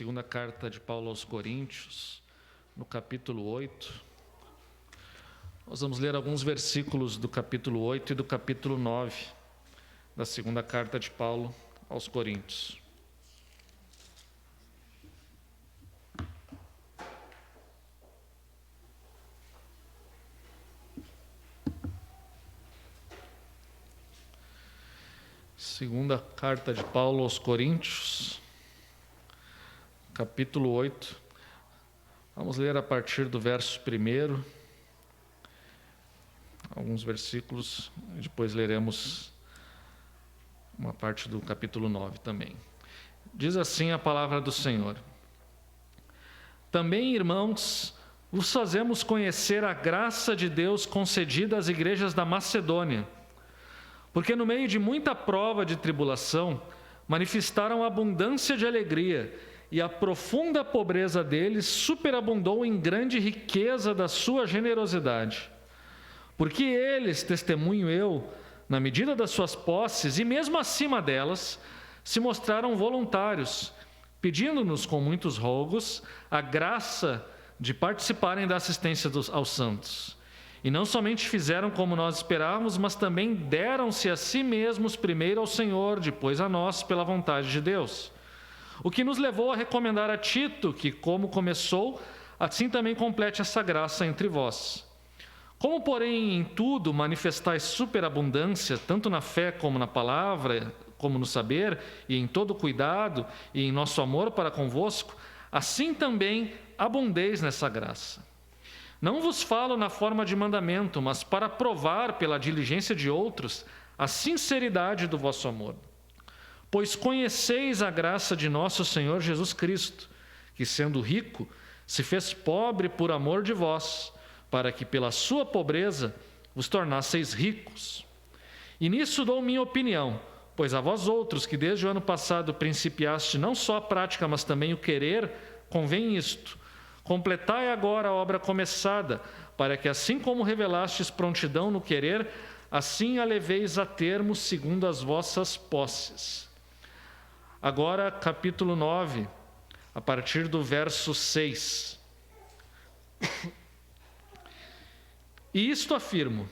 Segunda carta de Paulo aos Coríntios, no capítulo 8. Nós vamos ler alguns versículos do capítulo 8 e do capítulo 9 da segunda carta de Paulo aos Coríntios. Segunda carta de Paulo aos Coríntios, capítulo 8. Vamos ler a partir do verso 1, alguns versículos, e depois leremos uma parte do capítulo 9 também. Diz assim a palavra do Senhor: Também, irmãos, vos fazemos conhecer a graça de Deus concedida às igrejas da Macedônia, porque no meio de muita prova de tribulação, manifestaram abundância de alegria, e a profunda pobreza deles superabundou em grande riqueza da sua generosidade. Porque eles, testemunho eu, na medida das suas posses e mesmo acima delas, se mostraram voluntários, pedindo-nos com muitos rogos a graça de participarem da assistência aos santos. E não somente fizeram como nós esperávamos, mas também deram-se a si mesmos primeiro ao Senhor, depois a nós, pela vontade de Deus. O que nos levou a recomendar a Tito que, como começou, assim também complete essa graça entre vós. Como, porém, em tudo manifestais superabundância, tanto na fé como na palavra, como no saber, e em todo cuidado, e em nosso amor para convosco, assim também abundeis nessa graça. Não vos falo na forma de mandamento, mas para provar pela diligência de outros a sinceridade do vosso amor. Pois conheceis a graça de nosso Senhor Jesus Cristo, que, sendo rico, se fez pobre por amor de vós, para que pela sua pobreza vos tornasseis ricos. E nisso dou minha opinião, pois a vós outros, que desde o ano passado principiaste não só a prática, mas também o querer, convém isto: completai agora a obra começada, para que assim como revelastes prontidão no querer, assim a leveis a termo segundo as vossas posses. Agora, capítulo 9, a partir do verso 6. E isto afirmo: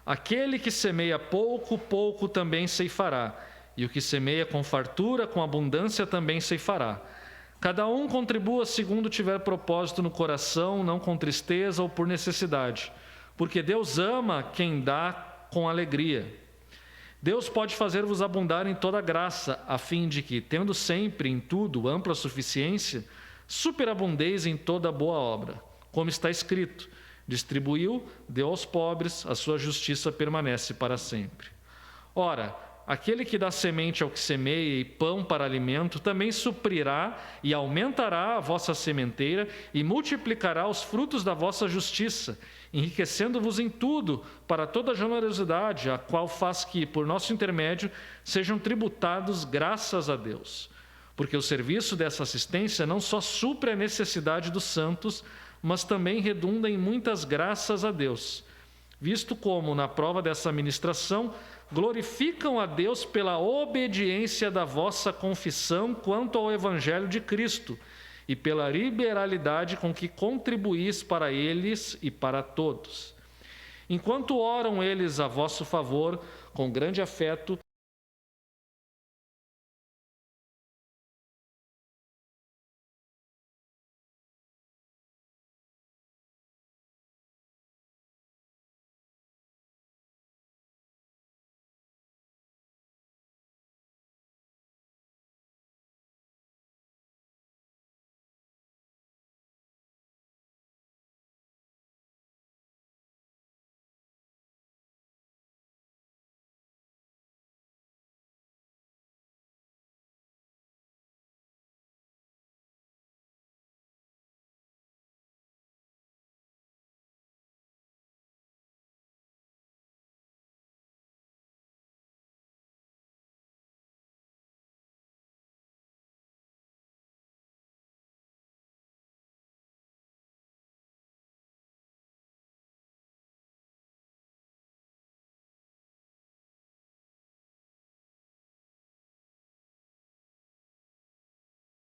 aquele que semeia pouco, pouco também ceifará, e o que semeia com fartura, com abundância também ceifará. Cada um contribua segundo tiver propósito no coração, não com tristeza ou por necessidade, porque Deus ama quem dá com alegria. Deus pode fazer-vos abundar em toda graça, a fim de que, tendo sempre em tudo ampla suficiência, superabundeis em toda boa obra. Como está escrito: distribuiu, deu aos pobres, a sua justiça permanece para sempre. Ora, aquele que dá semente ao que semeia e pão para alimento, também suprirá e aumentará a vossa sementeira e multiplicará os frutos da vossa justiça, enriquecendo-vos em tudo para toda generosidade, a qual faz que, por nosso intermédio, sejam tributados graças a Deus. Porque o serviço dessa assistência não só supre a necessidade dos santos, mas também redunda em muitas graças a Deus, visto como, na prova dessa ministração, glorificam a Deus pela obediência da vossa confissão quanto ao Evangelho de Cristo e pela liberalidade com que contribuís para eles e para todos. Enquanto oram eles a vosso favor, com grande afeto,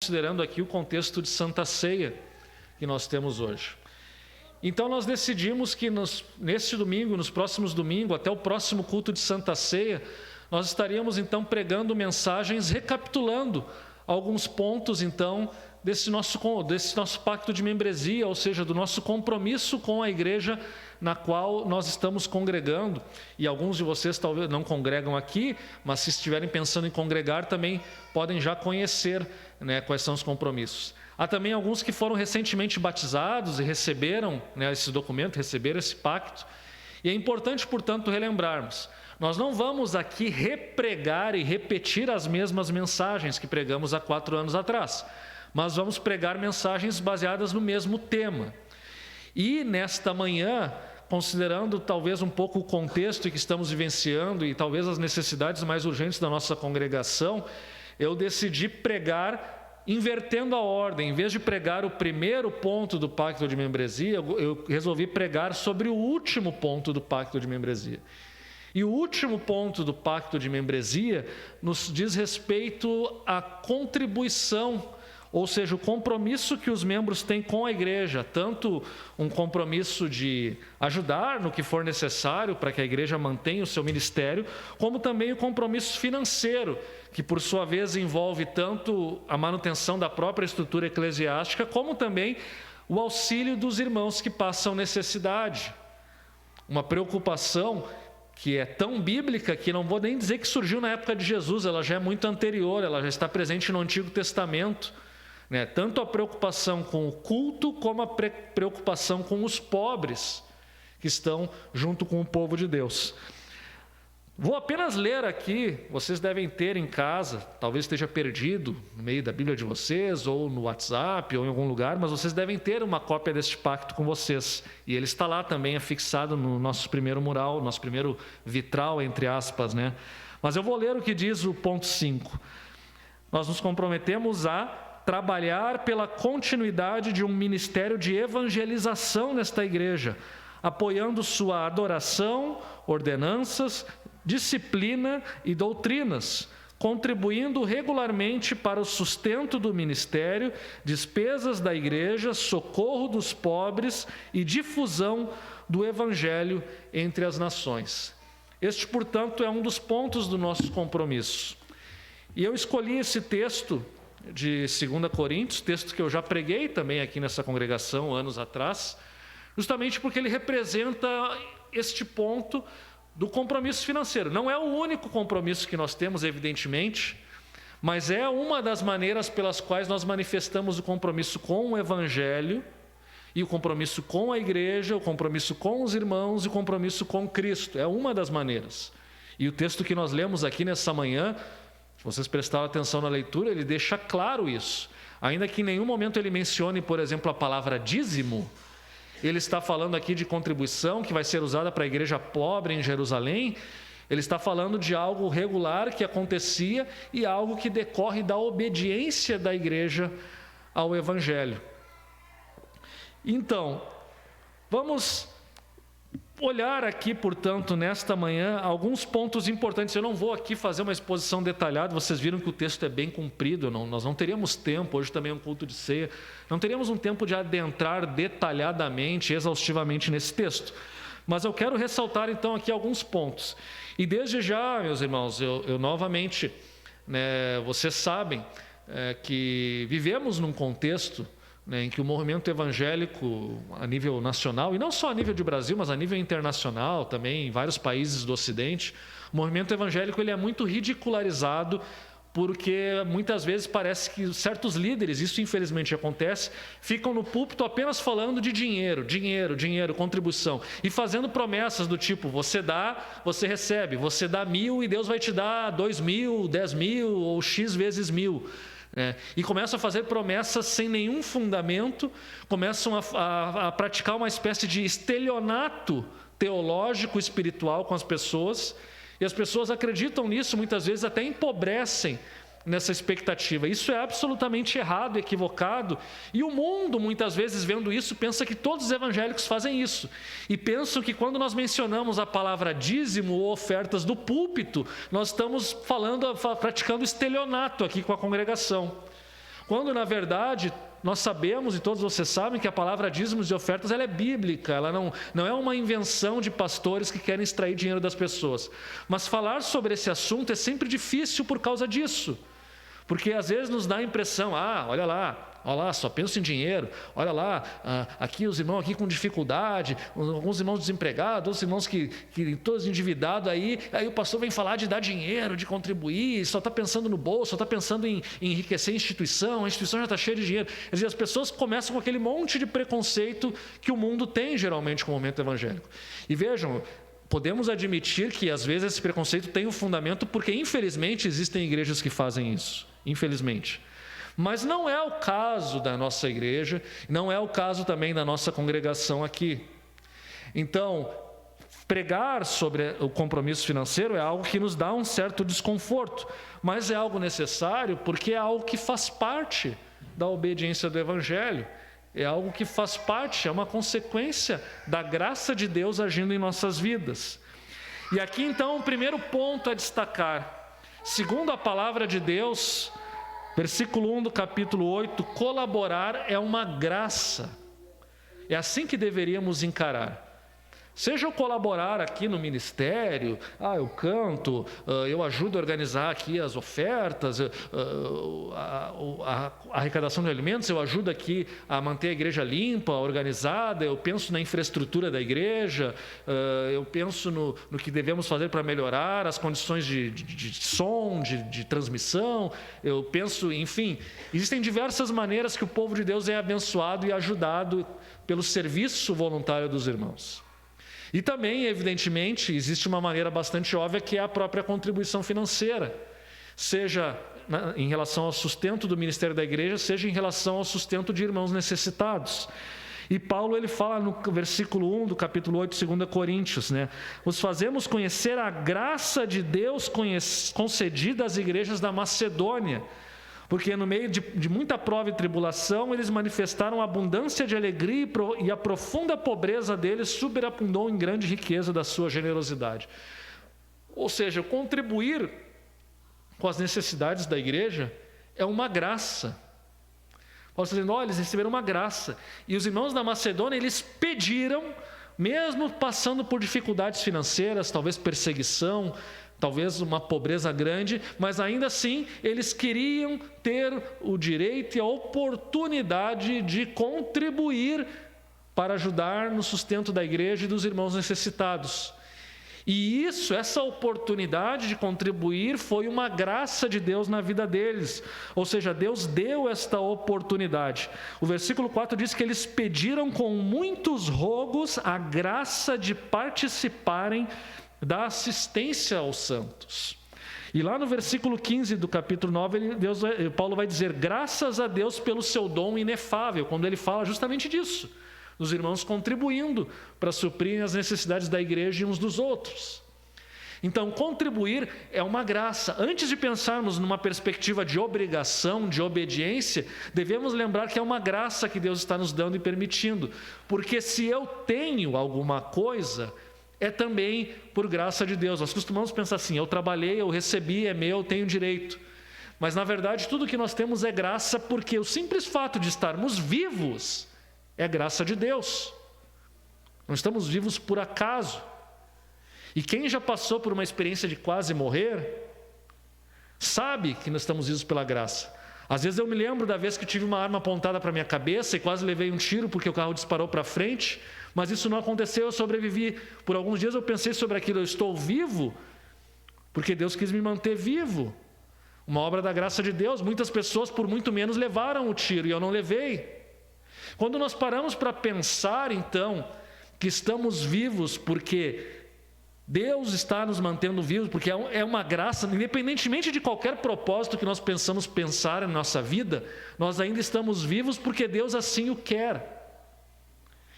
considerando aqui o contexto de Santa Ceia que nós temos hoje. Então nós decidimos que neste domingo, nos próximos domingos, até o próximo culto de Santa Ceia, nós estaríamos então pregando mensagens recapitulando alguns pontos então desse nosso pacto de membresia, ou seja, do nosso compromisso com a igreja na qual nós estamos congregando. E alguns de vocês talvez não congregam aqui, mas se estiverem pensando em congregar também podem já conhecer, né, quais são os compromissos. Há também alguns que foram recentemente batizados e receberam, né, esse documento, receberam esse pacto. E é importante, portanto, relembrarmos, nós não vamos aqui repregar e repetir as mesmas mensagens que pregamos há 4 anos atrás, mas vamos pregar mensagens baseadas no mesmo tema. E nesta manhã, considerando talvez um pouco o contexto que estamos vivenciando e talvez as necessidades mais urgentes da nossa congregação, eu decidi pregar invertendo a ordem. Em vez de pregar o primeiro ponto do pacto de membresia, eu resolvi pregar sobre o último ponto do pacto de membresia. E o último ponto do pacto de membresia nos diz respeito à contribuição, ou seja, o compromisso que os membros têm com a igreja, tanto um compromisso de ajudar no que for necessário para que a igreja mantenha o seu ministério, como também o compromisso financeiro, que por sua vez envolve tanto a manutenção da própria estrutura eclesiástica, como também o auxílio dos irmãos que passam necessidade. Uma preocupação que é tão bíblica que não vou nem dizer que surgiu na época de Jesus, ela já é muito anterior, ela já está presente no Antigo Testamento. Tanto a preocupação com o culto, como a preocupação com os pobres que estão junto com o povo de Deus. Vou apenas ler aqui, vocês devem ter em casa, talvez esteja perdido no meio da Bíblia de vocês, ou no WhatsApp, ou em algum lugar, mas vocês devem ter uma cópia deste pacto com vocês. E ele está lá também, afixado no nosso primeiro mural, nosso primeiro vitral, entre aspas, né? Mas eu vou ler o que diz o ponto 5. Nós nos comprometemos a trabalhar pela continuidade de um ministério de evangelização nesta igreja, apoiando sua adoração, ordenanças, disciplina e doutrinas, contribuindo regularmente para o sustento do ministério, despesas da igreja, socorro dos pobres e difusão do evangelho entre as nações. Este, portanto, é um dos pontos do nosso compromisso. E eu escolhi esse texto de 2 Coríntios, texto que eu já preguei também aqui nessa congregação anos atrás, justamente porque ele representa este ponto do compromisso financeiro. Não é o único compromisso que nós temos, evidentemente, mas é uma das maneiras pelas quais nós manifestamos o compromisso com o Evangelho e o compromisso com a igreja, o compromisso com os irmãos e o compromisso com Cristo. É uma das maneiras. E o texto que nós lemos aqui nessa manhã, se vocês prestaram atenção na leitura, ele deixa claro isso. Ainda que em nenhum momento ele mencione, por exemplo, a palavra dízimo, ele está falando aqui de contribuição que vai ser usada para a igreja pobre em Jerusalém. Ele está falando de algo regular que acontecia e algo que decorre da obediência da igreja ao Evangelho. Então, vamos olhar aqui, portanto, nesta manhã, alguns pontos importantes. Eu não vou aqui fazer uma exposição detalhada, vocês viram que o texto é bem comprido, nós não teríamos tempo, hoje também é um culto de ceia, não teríamos um tempo de adentrar detalhadamente, exaustivamente nesse texto. Mas eu quero ressaltar, então, aqui alguns pontos. E desde já, meus irmãos, eu novamente, vocês sabem que vivemos num contexto em que o movimento evangélico a nível nacional, e não só a nível de Brasil, mas a nível internacional também, em vários países do Ocidente, o movimento evangélico ele é muito ridicularizado, porque muitas vezes parece que certos líderes, isso infelizmente acontece, ficam no púlpito apenas falando de dinheiro, dinheiro, dinheiro, contribuição, e fazendo promessas do tipo, você dá, você recebe, você dá 1.000 e Deus vai te dar 2.000, 10.000 ou X vezes 1.000. E começam a fazer promessas sem nenhum fundamento, começam a praticar uma espécie de estelionato teológico, espiritual com as pessoas, e as pessoas acreditam nisso, muitas vezes até empobrecem nessa expectativa. Isso é absolutamente errado, equivocado, e o mundo muitas vezes vendo isso pensa que todos os evangélicos fazem isso, e pensam que quando nós mencionamos a palavra dízimo ou ofertas do púlpito, nós estamos praticando estelionato aqui com a congregação. quando na verdade nós sabemos, e todos vocês sabem, que a palavra dízimos e ofertas ela é bíblica, ela não é uma invenção de pastores que querem extrair dinheiro das pessoas. Mas falar sobre esse assunto é sempre difícil por causa disso. Porque às vezes nos dá a impressão, olha lá, só penso em dinheiro, olha lá, aqui os irmãos aqui com dificuldade, alguns irmãos desempregados, outros irmãos que todos endividados, aí o pastor vem falar de dar dinheiro, de contribuir, só está pensando no bolso, só está pensando em enriquecer a instituição já está cheia de dinheiro. Quer dizer, as pessoas começam com aquele monte de preconceito que o mundo tem geralmente com o momento evangélico. E vejam, podemos admitir que às vezes esse preconceito tem um fundamento, porque infelizmente existem igrejas que fazem isso, infelizmente. Mas não é o caso da nossa igreja, não é o caso também da nossa congregação aqui. Então, pregar sobre o compromisso financeiro é algo que nos dá um certo desconforto, mas é algo necessário porque é algo que faz parte da obediência do Evangelho. É algo que faz parte, é uma consequência da graça de Deus agindo em nossas vidas. E aqui então o primeiro ponto a destacar, segundo a palavra de Deus, versículo 1 do capítulo 8, colaborar é uma graça. É assim que deveríamos encarar. Seja eu colaborar aqui no ministério, eu canto, eu ajudo a organizar aqui as ofertas, a arrecadação de alimentos, eu ajudo aqui a manter a igreja limpa, organizada, eu penso na infraestrutura da igreja, eu penso no que devemos fazer para melhorar as condições de som, de transmissão, eu penso, enfim, existem diversas maneiras que o povo de Deus é abençoado e ajudado pelo serviço voluntário dos irmãos. E também, evidentemente, existe uma maneira bastante óbvia que é a própria contribuição financeira, seja em relação ao sustento do ministério da igreja, seja em relação ao sustento de irmãos necessitados. E Paulo ele fala no versículo 1 do capítulo 8 de 2 Coríntios, os fazemos conhecer a graça de Deus concedida às igrejas da Macedônia, porque no meio de muita prova e tribulação, eles manifestaram abundância de alegria e a profunda pobreza deles superabundou em grande riqueza da sua generosidade. Ou seja, contribuir com as necessidades da igreja é uma graça. Paulo está dizendo, eles receberam uma graça. E os irmãos da Macedônia, eles pediram, mesmo passando por dificuldades financeiras, talvez perseguição, talvez uma pobreza grande, mas ainda assim eles queriam ter o direito e a oportunidade de contribuir para ajudar no sustento da igreja e dos irmãos necessitados. E essa oportunidade de contribuir foi uma graça de Deus na vida deles, ou seja, Deus deu esta oportunidade. O versículo 4 diz que eles pediram com muitos rogos a graça de participarem da assistência aos santos. E lá no versículo 15 do capítulo 9, Paulo vai dizer, graças a Deus pelo seu dom inefável, quando ele fala justamente disso, dos irmãos contribuindo para suprir as necessidades da igreja e uns dos outros. Então, contribuir é uma graça. Antes de pensarmos numa perspectiva de obrigação, de obediência, devemos lembrar que é uma graça que Deus está nos dando e permitindo, porque se eu tenho alguma coisa, é também por graça de Deus. Nós costumamos pensar assim, eu trabalhei, eu recebi, é meu, eu tenho direito. Mas na verdade tudo que nós temos é graça, porque o simples fato de estarmos vivos é graça de Deus. Não estamos vivos por acaso. E quem já passou por uma experiência de quase morrer, sabe que nós estamos vivos pela graça. Às vezes eu me lembro da vez que tive uma arma apontada para a minha cabeça e quase levei um tiro porque o carro disparou para frente, mas isso não aconteceu, eu sobrevivi. Por alguns dias eu pensei sobre aquilo, eu estou vivo porque Deus quis me manter vivo. Uma obra da graça de Deus. Muitas pessoas por muito menos levaram o tiro e eu não levei. Quando nós paramos para pensar então que estamos vivos porque Deus está nos mantendo vivos, porque é uma graça, independentemente de qualquer propósito que nós pensamos pensar em nossa vida, nós ainda estamos vivos porque Deus assim o quer.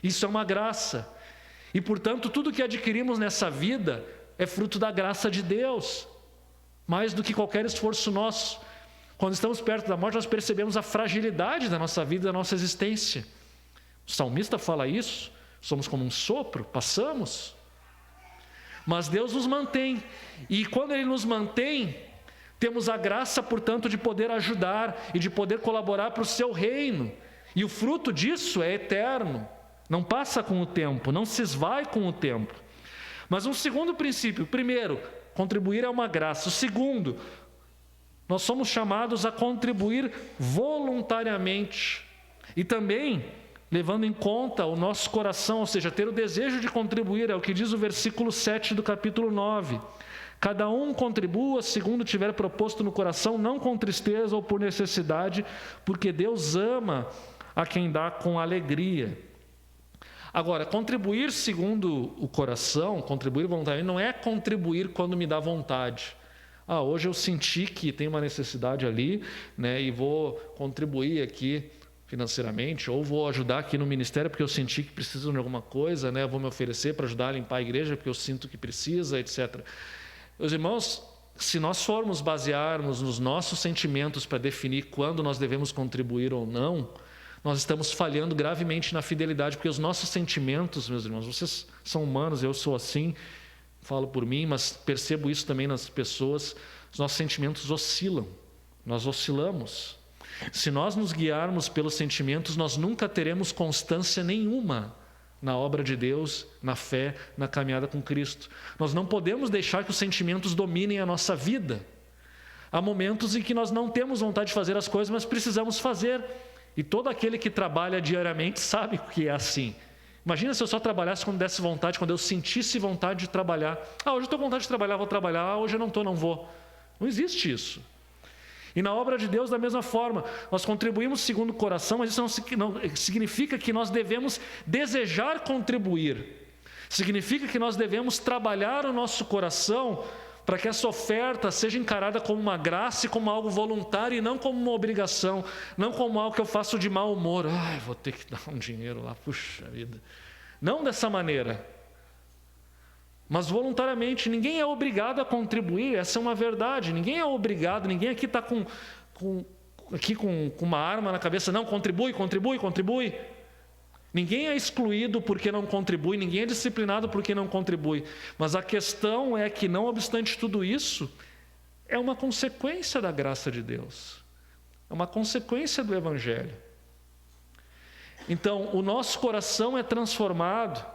Isso é uma graça. E, portanto, tudo que adquirimos nessa vida é fruto da graça de Deus, mais do que qualquer esforço nosso. Quando estamos perto da morte, nós percebemos a fragilidade da nossa vida, da nossa existência. O salmista fala isso, somos como um sopro, passamos. Mas Deus nos mantém, e quando Ele nos mantém, Temos a graça, portanto, de poder ajudar e de poder colaborar para o seu reino. E o fruto disso é eterno. Não passa com o tempo, não se esvai com o tempo. Mas um segundo princípio: primeiro, contribuir é uma graça. O segundo, nós somos chamados a contribuir voluntariamente. E também levando em conta o nosso coração, ou seja, ter o desejo de contribuir, é o que diz o versículo 7 do capítulo 9. Cada um contribua segundo tiver proposto no coração, não com tristeza ou por necessidade, porque Deus ama a quem dá com alegria. Agora, contribuir segundo o coração, contribuir voluntariamente, não é contribuir quando me dá vontade. Hoje eu senti que tem uma necessidade ali, né, e vou contribuir aqui financeiramente, ou vou ajudar aqui no ministério porque eu senti que preciso de alguma coisa, né, vou me oferecer para ajudar a limpar a igreja porque eu sinto que precisa, etc. Meus irmãos, se nós formos basearmos nos nossos sentimentos para definir quando nós devemos contribuir ou não, nós estamos falhando gravemente na fidelidade, porque os nossos sentimentos, meus irmãos, vocês são humanos, eu sou assim, falo por mim, mas percebo isso também nas pessoas, os nossos sentimentos oscilam, nós oscilamos. Se nós nos guiarmos pelos sentimentos, nós nunca teremos constância nenhuma na obra de Deus, na fé, na caminhada com Cristo. Nós não podemos deixar que os sentimentos dominem a nossa vida. Há momentos em que nós não temos vontade de fazer as coisas, mas precisamos fazer. E todo aquele que trabalha diariamente sabe que é assim. Imagina se eu só trabalhasse quando desse vontade, quando eu sentisse vontade de trabalhar. Hoje eu estou com vontade de trabalhar, vou trabalhar. Hoje eu não estou, não vou. Não existe isso. E na obra de Deus, da mesma forma, nós contribuímos segundo o coração, mas isso não significa que nós devemos desejar contribuir. Significa que nós devemos trabalhar o nosso coração para que essa oferta seja encarada como uma graça e como algo voluntário e não como uma obrigação, não como algo que eu faço de mau humor. Vou ter que dar um dinheiro lá, puxa vida. Não dessa maneira, mas voluntariamente. Ninguém é obrigado a contribuir, essa é uma verdade. Ninguém é obrigado, ninguém aqui está com uma arma na cabeça. Não, contribui. Ninguém é excluído porque não contribui, ninguém é disciplinado porque não contribui. Mas a questão é que, não obstante tudo isso, é uma consequência da graça de Deus. É uma consequência do Evangelho. Então, o nosso coração é transformado.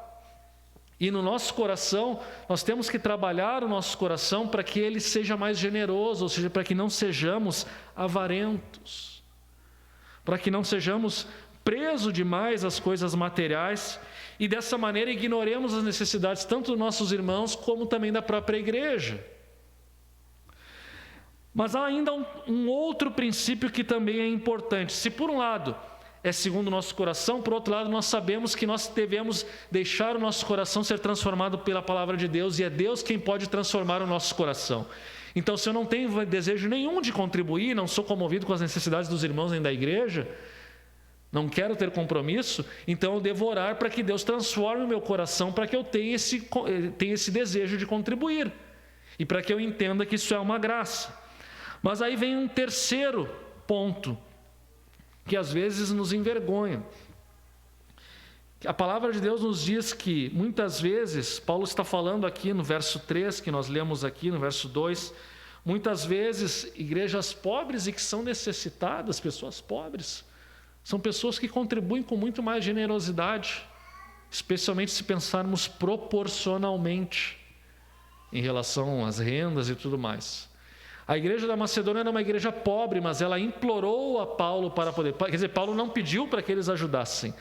E no nosso coração, nós temos que trabalhar o nosso coração para que ele seja mais generoso, ou seja, para que não sejamos avarentos. Para que não sejamos preso demais às coisas materiais e dessa maneira ignoremos as necessidades tanto dos nossos irmãos como também da própria igreja. Mas há ainda um outro princípio que também é importante. Se por um lado é segundo o nosso coração, por outro lado nós sabemos que nós devemos deixar o nosso coração ser transformado pela palavra de Deus, e é Deus quem pode transformar o nosso coração. Então, se eu não tenho desejo nenhum de contribuir, não sou comovido com as necessidades dos irmãos nem da igreja, não quero ter compromisso, então eu devo orar para que Deus transforme o meu coração, para que eu tenha esse desejo de contribuir, e para que eu entenda que isso é uma graça. Mas aí vem um terceiro ponto, que às vezes nos envergonha. A palavra de Deus nos diz que, muitas vezes, Paulo está falando aqui no verso 3, que nós lemos aqui no verso 2, muitas vezes igrejas pobres e que são necessitadas, pessoas pobres, são pessoas que contribuem com muito mais generosidade, especialmente se pensarmos proporcionalmente em relação às rendas e tudo mais. A igreja da Macedônia era uma igreja pobre, mas ela implorou a Paulo para poder... Quer dizer, Paulo não pediu para que eles ajudassem.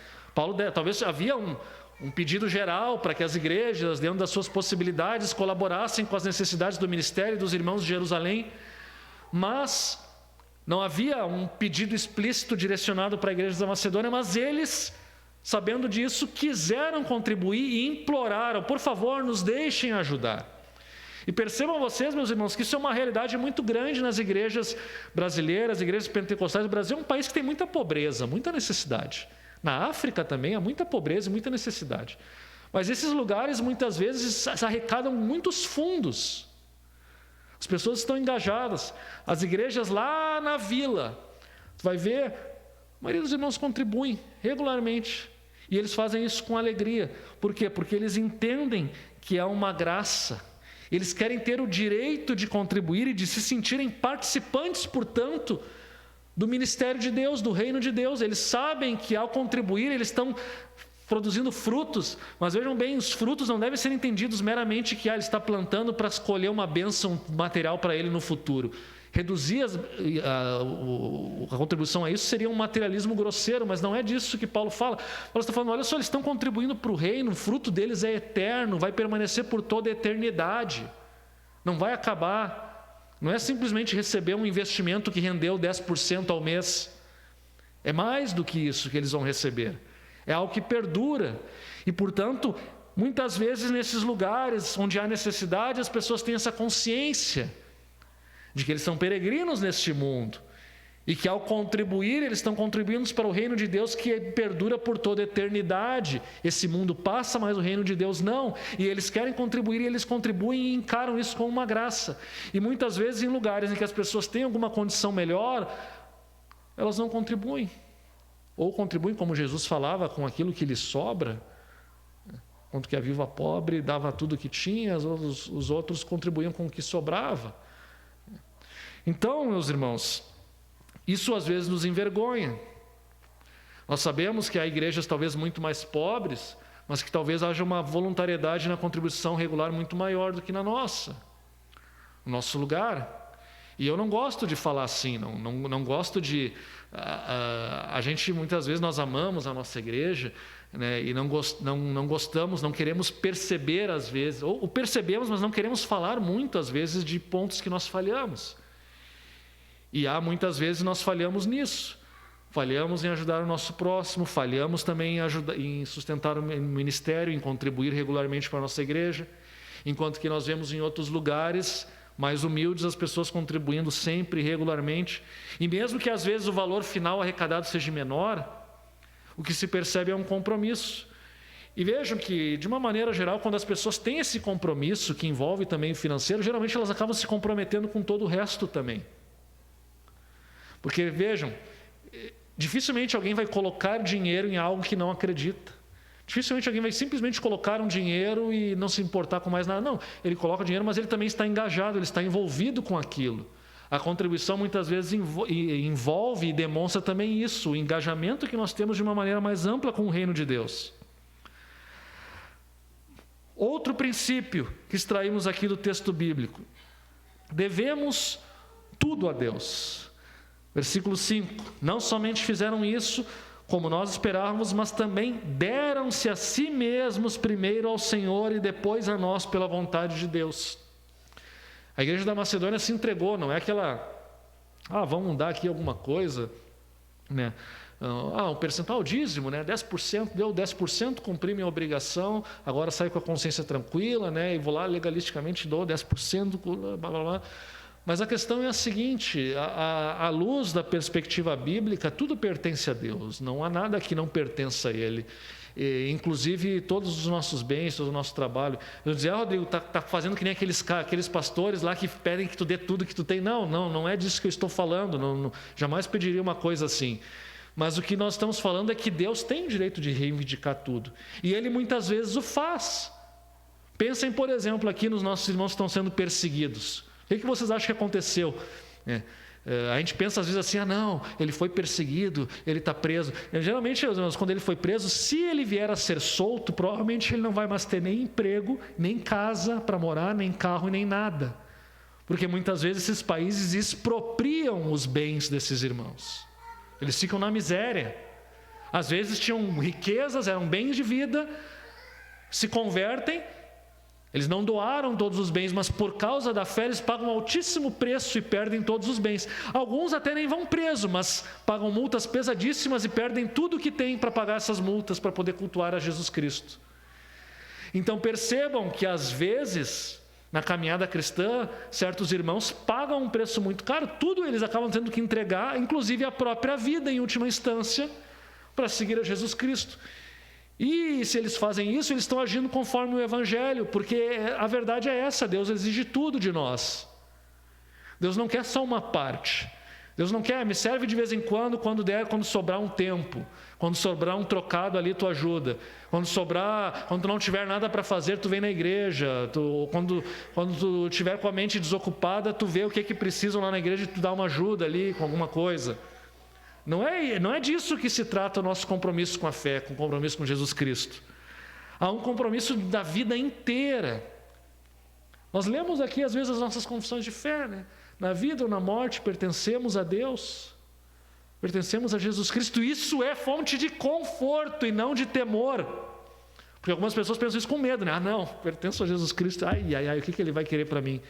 Talvez havia um pedido geral para que as igrejas, dentro das suas possibilidades, colaborassem com as necessidades do ministério e dos irmãos de Jerusalém, mas não havia um pedido explícito direcionado para a igreja da Macedônia, mas eles, sabendo disso, quiseram contribuir e imploraram: por favor, nos deixem ajudar. E percebam vocês, meus irmãos, que isso é uma realidade muito grande nas igrejas brasileiras, igrejas pentecostais. O Brasil é um país que tem muita pobreza, muita necessidade. Na África também há muita pobreza e muita necessidade. Mas esses lugares muitas vezes arrecadam muitos fundos. As pessoas estão engajadas. As igrejas lá na vila, tu vai ver, a maioria dos irmãos contribuem regularmente. E eles fazem isso com alegria. Por quê? Porque eles entendem que há uma graça Eles querem ter o direito de contribuir e de se sentirem participantes, portanto, do ministério de Deus, do reino de Deus. Eles sabem que ao contribuir, eles estão produzindo frutos, mas vejam bem, os frutos não devem ser entendidos meramente que ele está plantando para escolher uma bênção material para ele no futuro. Reduzir a contribuição a isso seria um materialismo grosseiro, mas não é disso que Paulo fala. Paulo está falando, olha só, eles estão contribuindo para o reino, o fruto deles é eterno, vai permanecer por toda a eternidade, não vai acabar. Não é simplesmente receber um investimento que rendeu 10% ao mês, é mais do que isso que eles vão receber, é algo que perdura. E portanto, muitas vezes nesses lugares onde há necessidade, as pessoas têm essa consciência de que eles são peregrinos neste mundo e que ao contribuir, eles estão contribuindo para o reino de Deus que perdura por toda a eternidade. Esse mundo passa, mas o reino de Deus não. E eles querem contribuir e eles contribuem e encaram isso como uma graça. E muitas vezes em lugares em que as pessoas têm alguma condição melhor, elas não contribuem. Ou contribuem, como Jesus falava, com aquilo que lhes sobra. Quanto que a viúva pobre dava tudo o que tinha, os outros contribuíam com o que sobrava. Então, meus irmãos, isso às vezes nos envergonha. Nós sabemos que há igrejas talvez muito mais pobres, mas que talvez haja uma voluntariedade na contribuição regular muito maior do que na nossa, no nosso lugar. E eu não gosto de falar assim, não gosto de... A gente, muitas vezes, nós amamos a nossa igreja, né, e não gostamos, não queremos perceber às vezes, ou percebemos, mas não queremos falar muito às vezes de pontos que nós falhamos. E muitas vezes nós falhamos nisso, falhamos em ajudar o nosso próximo, falhamos também em sustentar o ministério, em contribuir regularmente para a nossa igreja, enquanto que nós vemos em outros lugares mais humildes as pessoas contribuindo sempre, regularmente, e mesmo que às vezes o valor final arrecadado seja menor, o que se percebe é um compromisso. E vejam que, de uma maneira geral, quando as pessoas têm esse compromisso, que envolve também o financeiro, geralmente elas acabam se comprometendo com todo o resto também. Porque, vejam, dificilmente alguém vai colocar dinheiro em algo que não acredita. Dificilmente alguém vai simplesmente colocar um dinheiro e não se importar com mais nada. Não, ele coloca dinheiro, mas ele também está engajado, ele está envolvido com aquilo. A contribuição muitas vezes envolve e demonstra também isso, o engajamento que nós temos de uma maneira mais ampla com o reino de Deus. Outro princípio que extraímos aqui do texto bíblico: devemos tudo a Deus. Versículo 5: não somente fizeram isso como nós esperávamos, mas também deram-se a si mesmos primeiro ao Senhor e depois a nós pela vontade de Deus. A igreja da Macedônia se entregou, não é aquela, vamos dar aqui alguma coisa, né? Um percentual dízimo, né? 10%, deu 10%, cumpri minha obrigação, agora saio com a consciência tranquila, né? E vou lá legalisticamente, dou 10%, blá, blá, blá. Mas a questão é a seguinte: à luz da perspectiva bíblica, tudo pertence a Deus, não há nada que não pertença a Ele. Inclusive todos os nossos bens, todo o nosso trabalho. Eu dizia, Rodrigo, tá fazendo que nem aqueles pastores lá que pedem que tu dê tudo que tu tem. Não é disso que eu estou falando, jamais pediria uma coisa assim. Mas o que nós estamos falando é que Deus tem o direito de reivindicar tudo, e Ele muitas vezes o faz. Pensem, por exemplo, aqui nos nossos irmãos que estão sendo perseguidos. O que vocês acham que aconteceu? A gente pensa às vezes assim, não, ele foi perseguido, ele está preso. Geralmente, quando ele foi preso, se ele vier a ser solto, provavelmente ele não vai mais ter nem emprego, nem casa para morar, nem carro e nem nada. Porque muitas vezes esses países expropriam os bens desses irmãos. Eles ficam na miséria. Às vezes tinham riquezas, eram bens de vida, se convertem. Eles não doaram todos os bens, mas por causa da fé eles pagam um altíssimo preço e perdem todos os bens. Alguns até nem vão presos, mas pagam multas pesadíssimas e perdem tudo o que têm para pagar essas multas, para poder cultuar a Jesus Cristo. Então percebam que às vezes, na caminhada cristã, certos irmãos pagam um preço muito caro, tudo eles acabam tendo que entregar, inclusive a própria vida em última instância, para seguir a Jesus Cristo. E se eles fazem isso, eles estão agindo conforme o Evangelho, porque a verdade é essa: Deus exige tudo de nós. Deus não quer só uma parte. Deus não quer, me serve de vez em quando der, quando sobrar um tempo, quando sobrar um trocado ali, tu ajuda. Quando tu não tiver nada para fazer, tu vem na igreja. Quando tu tiver com a mente desocupada, tu vê o que precisam lá na igreja e tu dá uma ajuda ali com alguma coisa. Não é disso que se trata o nosso compromisso com a fé, com o compromisso com Jesus Cristo. Há um compromisso da vida inteira. Nós lemos aqui às vezes as nossas confissões de fé, né? Na vida ou na morte pertencemos a Deus, pertencemos a Jesus Cristo. Isso é fonte de conforto e não de temor. Porque algumas pessoas pensam isso com medo, né? Não, pertenço a Jesus Cristo, ai, o que Ele vai querer para mim?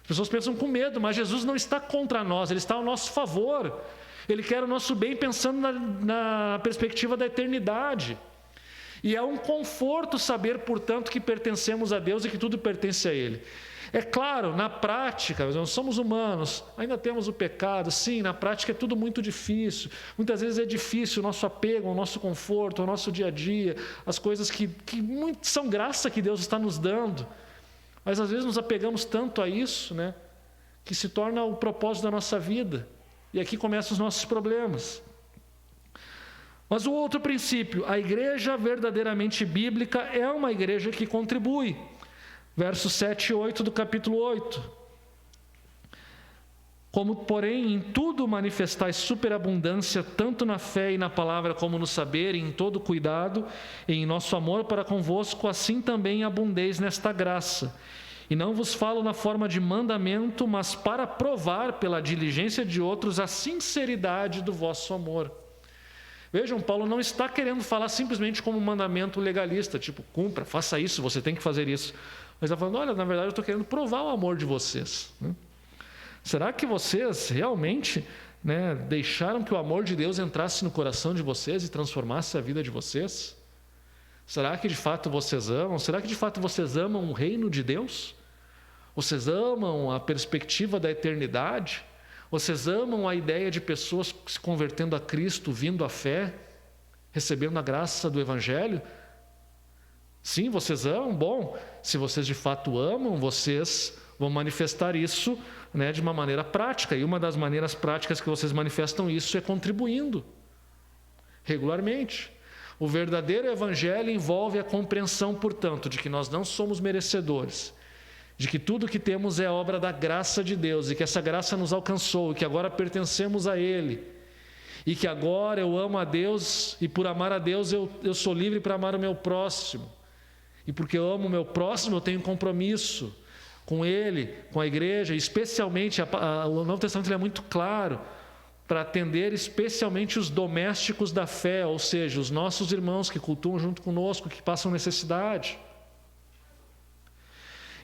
As pessoas pensam com medo, mas Jesus não está contra nós, Ele está ao nosso favor. Ele quer o nosso bem pensando na perspectiva da eternidade. E é um conforto saber, portanto, que pertencemos a Deus e que tudo pertence a Ele. É claro, na prática, nós somos humanos, ainda temos o pecado, sim, na prática é tudo muito difícil. Muitas vezes é difícil o nosso apego, o nosso conforto, o nosso dia a dia, as coisas que são graça que Deus está nos dando. Mas às vezes nos apegamos tanto a isso, né, que se torna o propósito da nossa vida. E aqui começam os nossos problemas. Mas o outro princípio, a igreja verdadeiramente bíblica é uma igreja que contribui. Versos 7 e 8 do capítulo 8. Como, porém, em tudo manifestais superabundância, tanto na fé e na palavra como no saber, e em todo cuidado, e em nosso amor para convosco, assim também abundeis nesta graça. E não vos falo na forma de mandamento, mas para provar pela diligência de outros a sinceridade do vosso amor. Vejam, Paulo não está querendo falar simplesmente como um mandamento legalista, tipo, cumpra, faça isso, você tem que fazer isso. Mas está falando, olha, na verdade eu estou querendo provar o amor de vocês. Será que vocês realmente, né, deixaram que o amor de Deus entrasse no coração de vocês e transformasse a vida de vocês? Será que de fato vocês amam? Será que de fato vocês amam o reino de Deus? Vocês amam a perspectiva da eternidade? Vocês amam a ideia de pessoas se convertendo a Cristo, vindo à fé, recebendo a graça do Evangelho? Sim, vocês amam? Bom, se vocês de fato amam, vocês vão manifestar isso, né, de uma maneira prática. E uma das maneiras práticas que vocês manifestam isso é contribuindo regularmente. O verdadeiro Evangelho envolve a compreensão, portanto, de que nós não somos merecedores, de que tudo que temos é obra da graça de Deus e que essa graça nos alcançou e que agora pertencemos a Ele. E que agora eu amo a Deus e por amar a Deus eu sou livre para amar o meu próximo. E porque eu amo o meu próximo, eu tenho compromisso com ele, com a igreja, especialmente, o Novo Testamento é muito claro, para atender especialmente os domésticos da fé, ou seja, os nossos irmãos que cultuam junto conosco, que passam necessidade.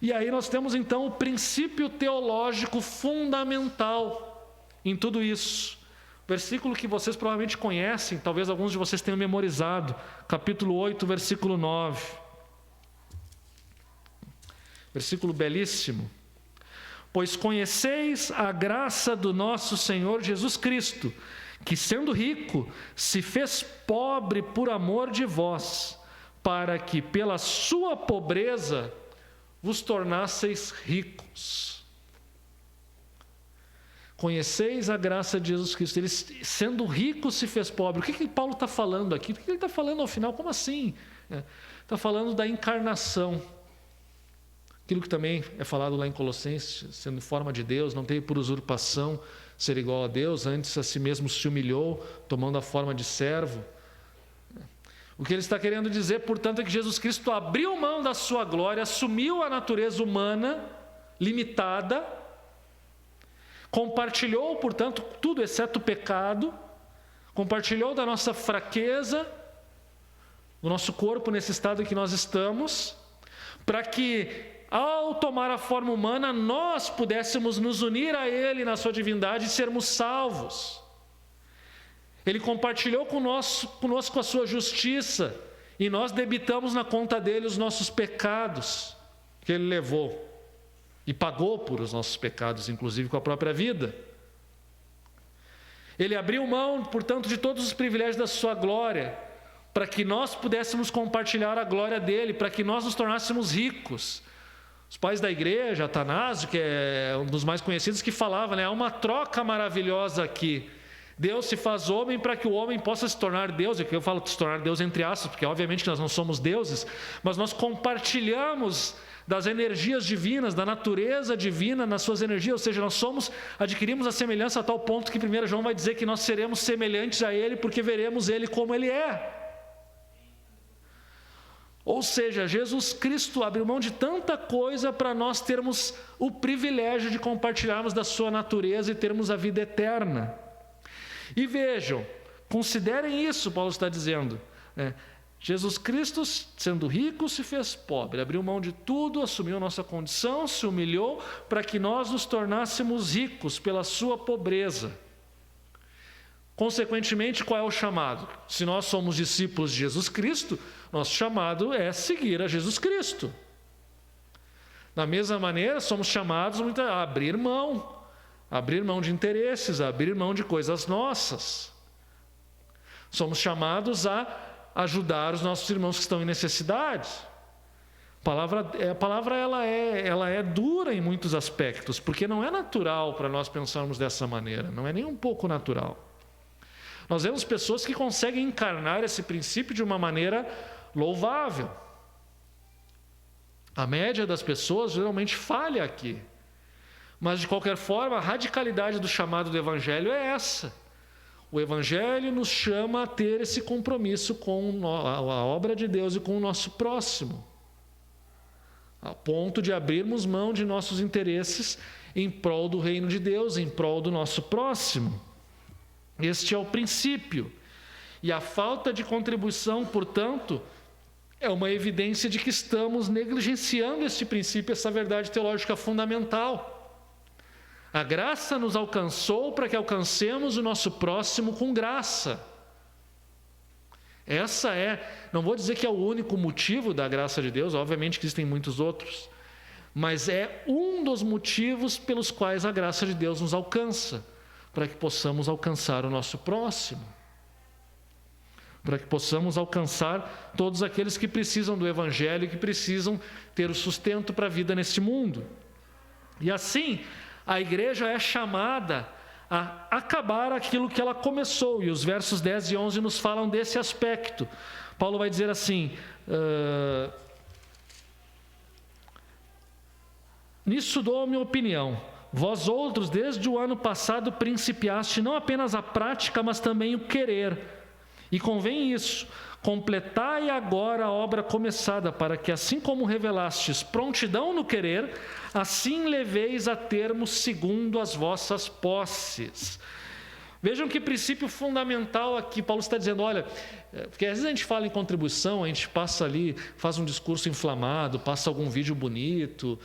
E aí nós temos então o princípio teológico fundamental em tudo isso. Versículo que vocês provavelmente conhecem, talvez alguns de vocês tenham memorizado, capítulo 8, versículo 9. Versículo belíssimo. Pois conheceis a graça do nosso Senhor Jesus Cristo, que sendo rico, se fez pobre por amor de vós, para que pela sua pobreza vos tornasseis ricos. Conheceis a graça de Jesus Cristo. Ele, sendo rico, se fez pobre. O que Paulo está falando aqui? O que ele está falando ao final? Como assim? Está falando da encarnação. Aquilo que também é falado lá em Colossenses, sendo forma de Deus, não teve por usurpação ser igual a Deus, antes a si mesmo se humilhou, tomando a forma de servo. O que ele está querendo dizer, portanto, é que Jesus Cristo abriu mão da sua glória, assumiu a natureza humana, limitada, compartilhou, portanto, tudo exceto o pecado, compartilhou da nossa fraqueza, do nosso corpo nesse estado em que nós estamos, para que, ao tomar a forma humana, nós pudéssemos nos unir a Ele na sua divindade e sermos salvos. Ele compartilhou conosco a sua justiça e nós debitamos na conta dele os nossos pecados que Ele levou e pagou por os nossos pecados, inclusive com a própria vida. Ele abriu mão, portanto, de todos os privilégios da sua glória, para que nós pudéssemos compartilhar a glória dele, para que nós nos tornássemos ricos. Os pais da igreja, Atanásio, que é um dos mais conhecidos, que falava, né, há uma troca maravilhosa aqui. Deus se faz homem para que o homem possa se tornar Deus. E eu falo se tornar Deus entre aspas, porque obviamente que nós não somos deuses, mas nós compartilhamos das energias divinas, da natureza divina nas suas energias, ou seja, adquirimos a semelhança a tal ponto que 1 João vai dizer que nós seremos semelhantes a Ele, porque veremos Ele como Ele é. Ou seja, Jesus Cristo abriu mão de tanta coisa para nós termos o privilégio de compartilharmos da sua natureza e termos a vida eterna. E vejam, considerem isso, Paulo está dizendo, Jesus Cristo, sendo rico, se fez pobre, abriu mão de tudo, assumiu a nossa condição, se humilhou para que nós nos tornássemos ricos pela sua pobreza. Consequentemente, qual é o chamado? Se nós somos discípulos de Jesus Cristo, nosso chamado é seguir a Jesus Cristo. Da mesma maneira, somos chamados a abrir mão de interesses, a abrir mão de coisas nossas. Somos chamados a ajudar os nossos irmãos que estão em necessidade. A palavra ela é dura em muitos aspectos, porque não é natural para nós pensarmos dessa maneira, não é nem um pouco natural. Nós vemos pessoas que conseguem encarnar esse princípio de uma maneira louvável. A média das pessoas geralmente falha aqui. Mas, de qualquer forma, a radicalidade do chamado do Evangelho é essa. O Evangelho nos chama a ter esse compromisso com a obra de Deus e com o nosso próximo, a ponto de abrirmos mão de nossos interesses em prol do reino de Deus, em prol do nosso próximo. Este é o princípio. E a falta de contribuição, portanto, é uma evidência de que estamos negligenciando este princípio, essa verdade teológica fundamental. A graça nos alcançou para que alcancemos o nosso próximo com graça. Essa não vou dizer que é o único motivo da graça de Deus, obviamente que existem muitos outros, mas é um dos motivos pelos quais a graça de Deus nos alcança, para que possamos alcançar o nosso próximo, para que possamos alcançar todos aqueles que precisam do Evangelho e que precisam ter o sustento para a vida neste mundo. E assim, a igreja é chamada a acabar aquilo que ela começou, e os versos 10 e 11 nos falam desse aspecto. Paulo vai dizer assim: nisso dou a minha opinião. Vós outros, desde o ano passado, principiaste não apenas a prática, mas também o querer. E convém isso: completai agora a obra começada, para que, assim como revelastes prontidão no querer, assim leveis a termo segundo as vossas posses. Vejam que princípio fundamental aqui. Paulo está dizendo, olha, porque às vezes a gente fala em contribuição, a gente passa ali, faz um discurso inflamado, passa algum vídeo bonito,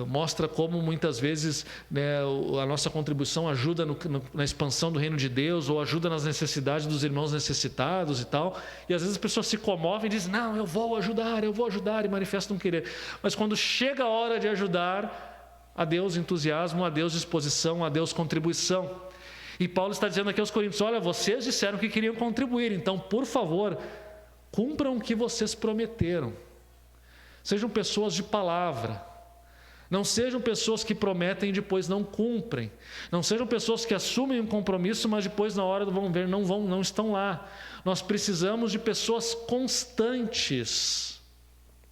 mostra como muitas vezes, né, a nossa contribuição ajuda na expansão do reino de Deus, ou ajuda nas necessidades dos irmãos necessitados e tal, e às vezes as pessoas se comovem e dizem, não, eu vou ajudar, e manifestam um querer. Mas quando chega a hora de ajudar, a Deus entusiasmo, a Deus disposição, a Deus contribuição. E Paulo está dizendo aqui aos Coríntios, olha, vocês disseram que queriam contribuir, então, por favor, cumpram o que vocês prometeram. Sejam pessoas de palavra. Não sejam pessoas que prometem e depois não cumprem. Não sejam pessoas que assumem um compromisso, mas depois, na hora do vão ver, não estão lá. Nós precisamos de pessoas constantes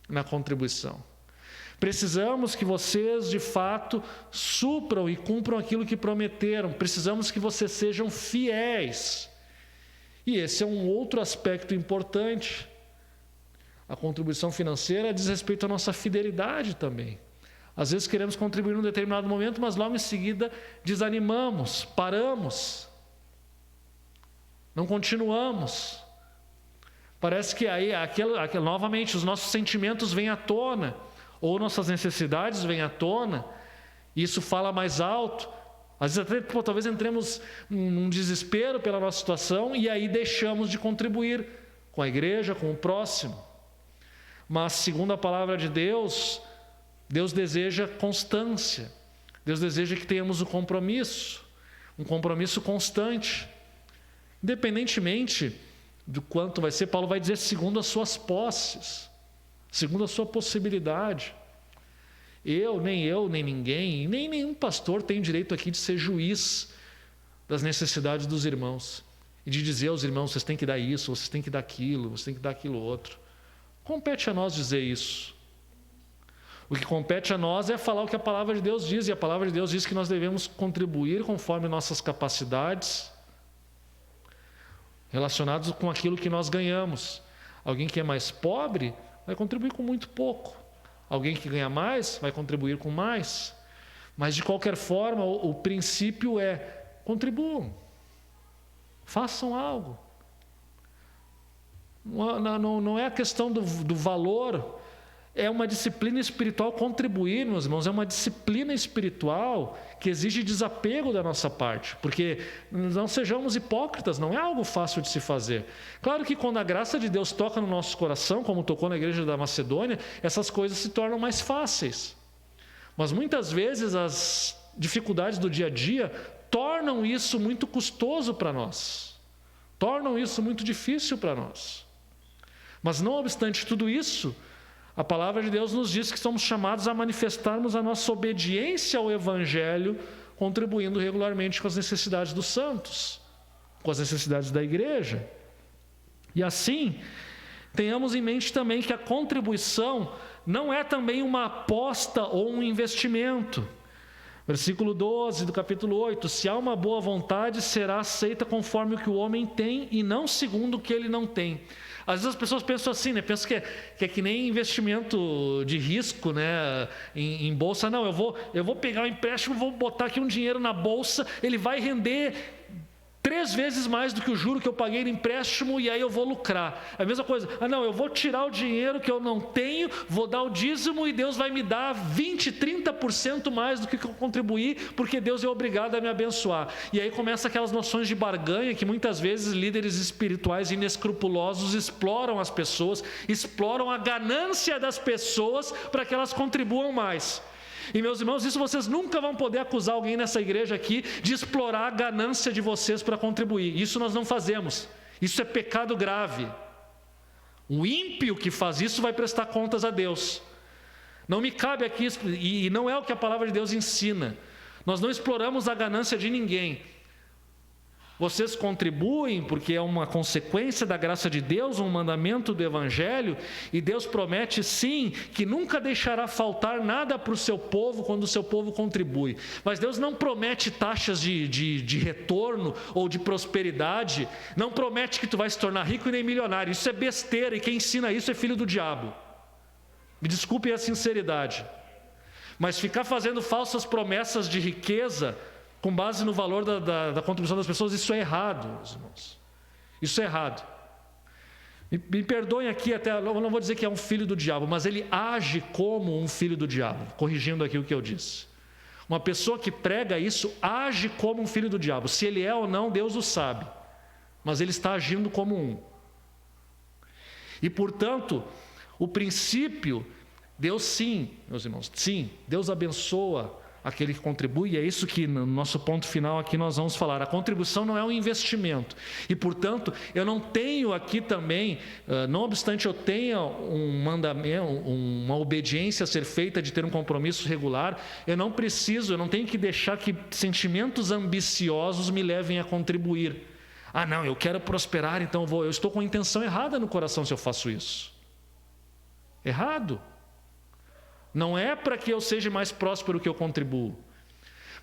na contribuição. Precisamos que vocês, de fato, supram e cumpram aquilo que prometeram. Precisamos que vocês sejam fiéis. E esse é um outro aspecto importante. A contribuição financeira diz respeito à nossa fidelidade também. Às vezes queremos contribuir num determinado momento, mas logo em seguida desanimamos, paramos, não continuamos. Parece que aí, novamente, os nossos sentimentos vêm à tona, ou nossas necessidades vêm à tona, e isso fala mais alto. Às vezes até, talvez entremos num desespero pela nossa situação, e aí deixamos de contribuir com a igreja, com o próximo. Mas, segundo a palavra de Deus, Deus deseja constância. Deus deseja que tenhamos um compromisso constante. Independentemente do quanto vai ser, Paulo vai dizer segundo as suas posses, segundo a sua possibilidade. eu, nem ninguém, e nem nenhum pastor tem direito aqui de ser juiz das necessidades dos irmãos e de dizer aos irmãos: vocês têm que dar isso, vocês têm que dar aquilo, vocês têm que dar aquilo outro. Compete a nós dizer isso. O que compete a nós é falar o que a palavra de Deus diz, e a palavra de Deus diz que nós devemos contribuir conforme nossas capacidades, relacionados com aquilo que nós ganhamos. Alguém que é mais pobre vai contribuir com muito pouco. Alguém que ganha mais vai contribuir com mais. Mas, de qualquer forma, o princípio é: contribuam, façam algo. Não é a questão do valor, é uma disciplina espiritual. Contribuir, meus irmãos, é uma disciplina espiritual que exige desapego da nossa parte, porque não sejamos hipócritas, não é algo fácil de se fazer. Claro que quando a graça de Deus toca no nosso coração, como tocou na igreja da Macedônia, essas coisas se tornam mais fáceis. Mas muitas vezes as dificuldades do dia a dia tornam isso muito custoso para nós, tornam isso muito difícil para nós. Mas não obstante tudo isso, a palavra de Deus nos diz que somos chamados a manifestarmos a nossa obediência ao Evangelho, contribuindo regularmente com as necessidades dos santos, com as necessidades da igreja. E assim, tenhamos em mente também que a contribuição não é também uma aposta ou um investimento. Versículo 12 do capítulo 8: se há uma boa vontade, será aceita conforme o que o homem tem e não segundo o que ele não tem. Às vezes as pessoas pensam assim, né? Pensam que é que nem investimento de risco, né? Em bolsa. Não, eu vou pegar um empréstimo, vou botar aqui um dinheiro na bolsa, ele vai render 3 vezes mais do que o juro que eu paguei no empréstimo, e aí eu vou lucrar. A mesma coisa: não, eu vou tirar o dinheiro que eu não tenho, vou dar o dízimo e Deus vai me dar 20%, 30% mais do que eu contribuí, porque Deus é obrigado a me abençoar. E aí começa aquelas noções de barganha que muitas vezes líderes espirituais inescrupulosos exploram as pessoas, exploram a ganância das pessoas para que elas contribuam mais. E, meus irmãos, isso vocês nunca vão poder acusar alguém nessa igreja aqui de explorar a ganância de vocês para contribuir. Isso nós não fazemos. Isso é pecado grave. O ímpio que faz isso vai prestar contas a Deus. Não me cabe aqui, e não é o que a palavra de Deus ensina. Nós não exploramos a ganância de ninguém. Vocês contribuem porque é uma consequência da graça de Deus, um mandamento do Evangelho, e Deus promete sim que nunca deixará faltar nada para o seu povo quando o seu povo contribui. Mas Deus não promete taxas de retorno ou de prosperidade, não promete que tu vai se tornar rico e nem milionário. Isso é besteira, e quem ensina isso é filho do diabo. Me desculpe a sinceridade, mas ficar fazendo falsas promessas de riqueza com base no valor da contribuição das pessoas, isso é errado, meus irmãos. Isso é errado. Me perdoem aqui, até eu não vou dizer que é um filho do diabo, mas ele age como um filho do diabo, corrigindo aqui o que eu disse. Uma pessoa que prega isso age como um filho do diabo. Se ele é ou não, Deus o sabe, mas ele está agindo como um. E, portanto, o princípio, Deus sim, meus irmãos, sim, Deus abençoa aquele que contribui, e é isso que no nosso ponto final aqui nós vamos falar. A contribuição não é um investimento, e portanto eu não tenho aqui também, não obstante eu tenha um mandamento, uma obediência a ser feita de ter um compromisso regular, eu não tenho que deixar que sentimentos ambiciosos me levem a contribuir. Não, eu quero prosperar, então eu estou com a intenção errada no coração se eu faço isso. Errado. Não é para que eu seja mais próspero que eu contribuo,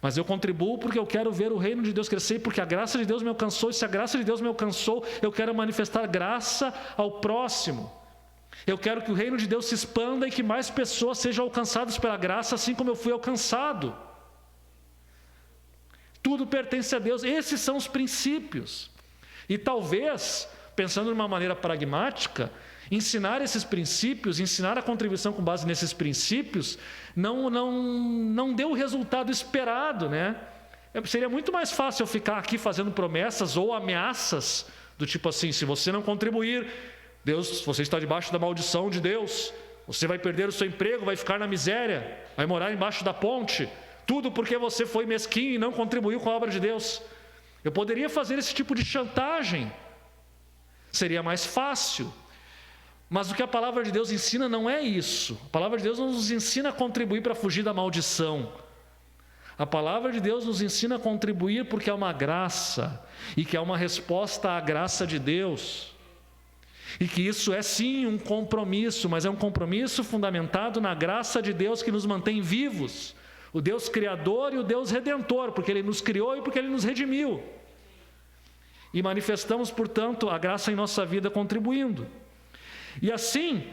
mas eu contribuo porque eu quero ver o reino de Deus crescer, porque a graça de Deus me alcançou, e se a graça de Deus me alcançou, eu quero manifestar graça ao próximo. Eu quero que o reino de Deus se expanda e que mais pessoas sejam alcançadas pela graça, assim como eu fui alcançado. Tudo pertence a Deus. Esses são os princípios. E talvez, pensando de uma maneira pragmática, ensinar esses princípios, ensinar a contribuição com base nesses princípios, não deu o resultado esperado, né? Seria muito mais fácil eu ficar aqui fazendo promessas ou ameaças do tipo assim: se você não contribuir, você está debaixo da maldição de Deus, você vai perder o seu emprego, vai ficar na miséria, vai morar embaixo da ponte, tudo porque você foi mesquinho e não contribuiu com a obra de Deus. Eu poderia fazer esse tipo de chantagem, seria mais fácil. Mas o que a palavra de Deus ensina não é isso. A palavra de Deus não nos ensina a contribuir para fugir da maldição. A palavra de Deus nos ensina a contribuir porque é uma graça, e que é uma resposta à graça de Deus. E que isso é sim um compromisso, mas é um compromisso fundamentado na graça de Deus que nos mantém vivos. O Deus Criador e o Deus Redentor, porque Ele nos criou e porque Ele nos redimiu. E manifestamos, portanto, a graça em nossa vida contribuindo. E assim,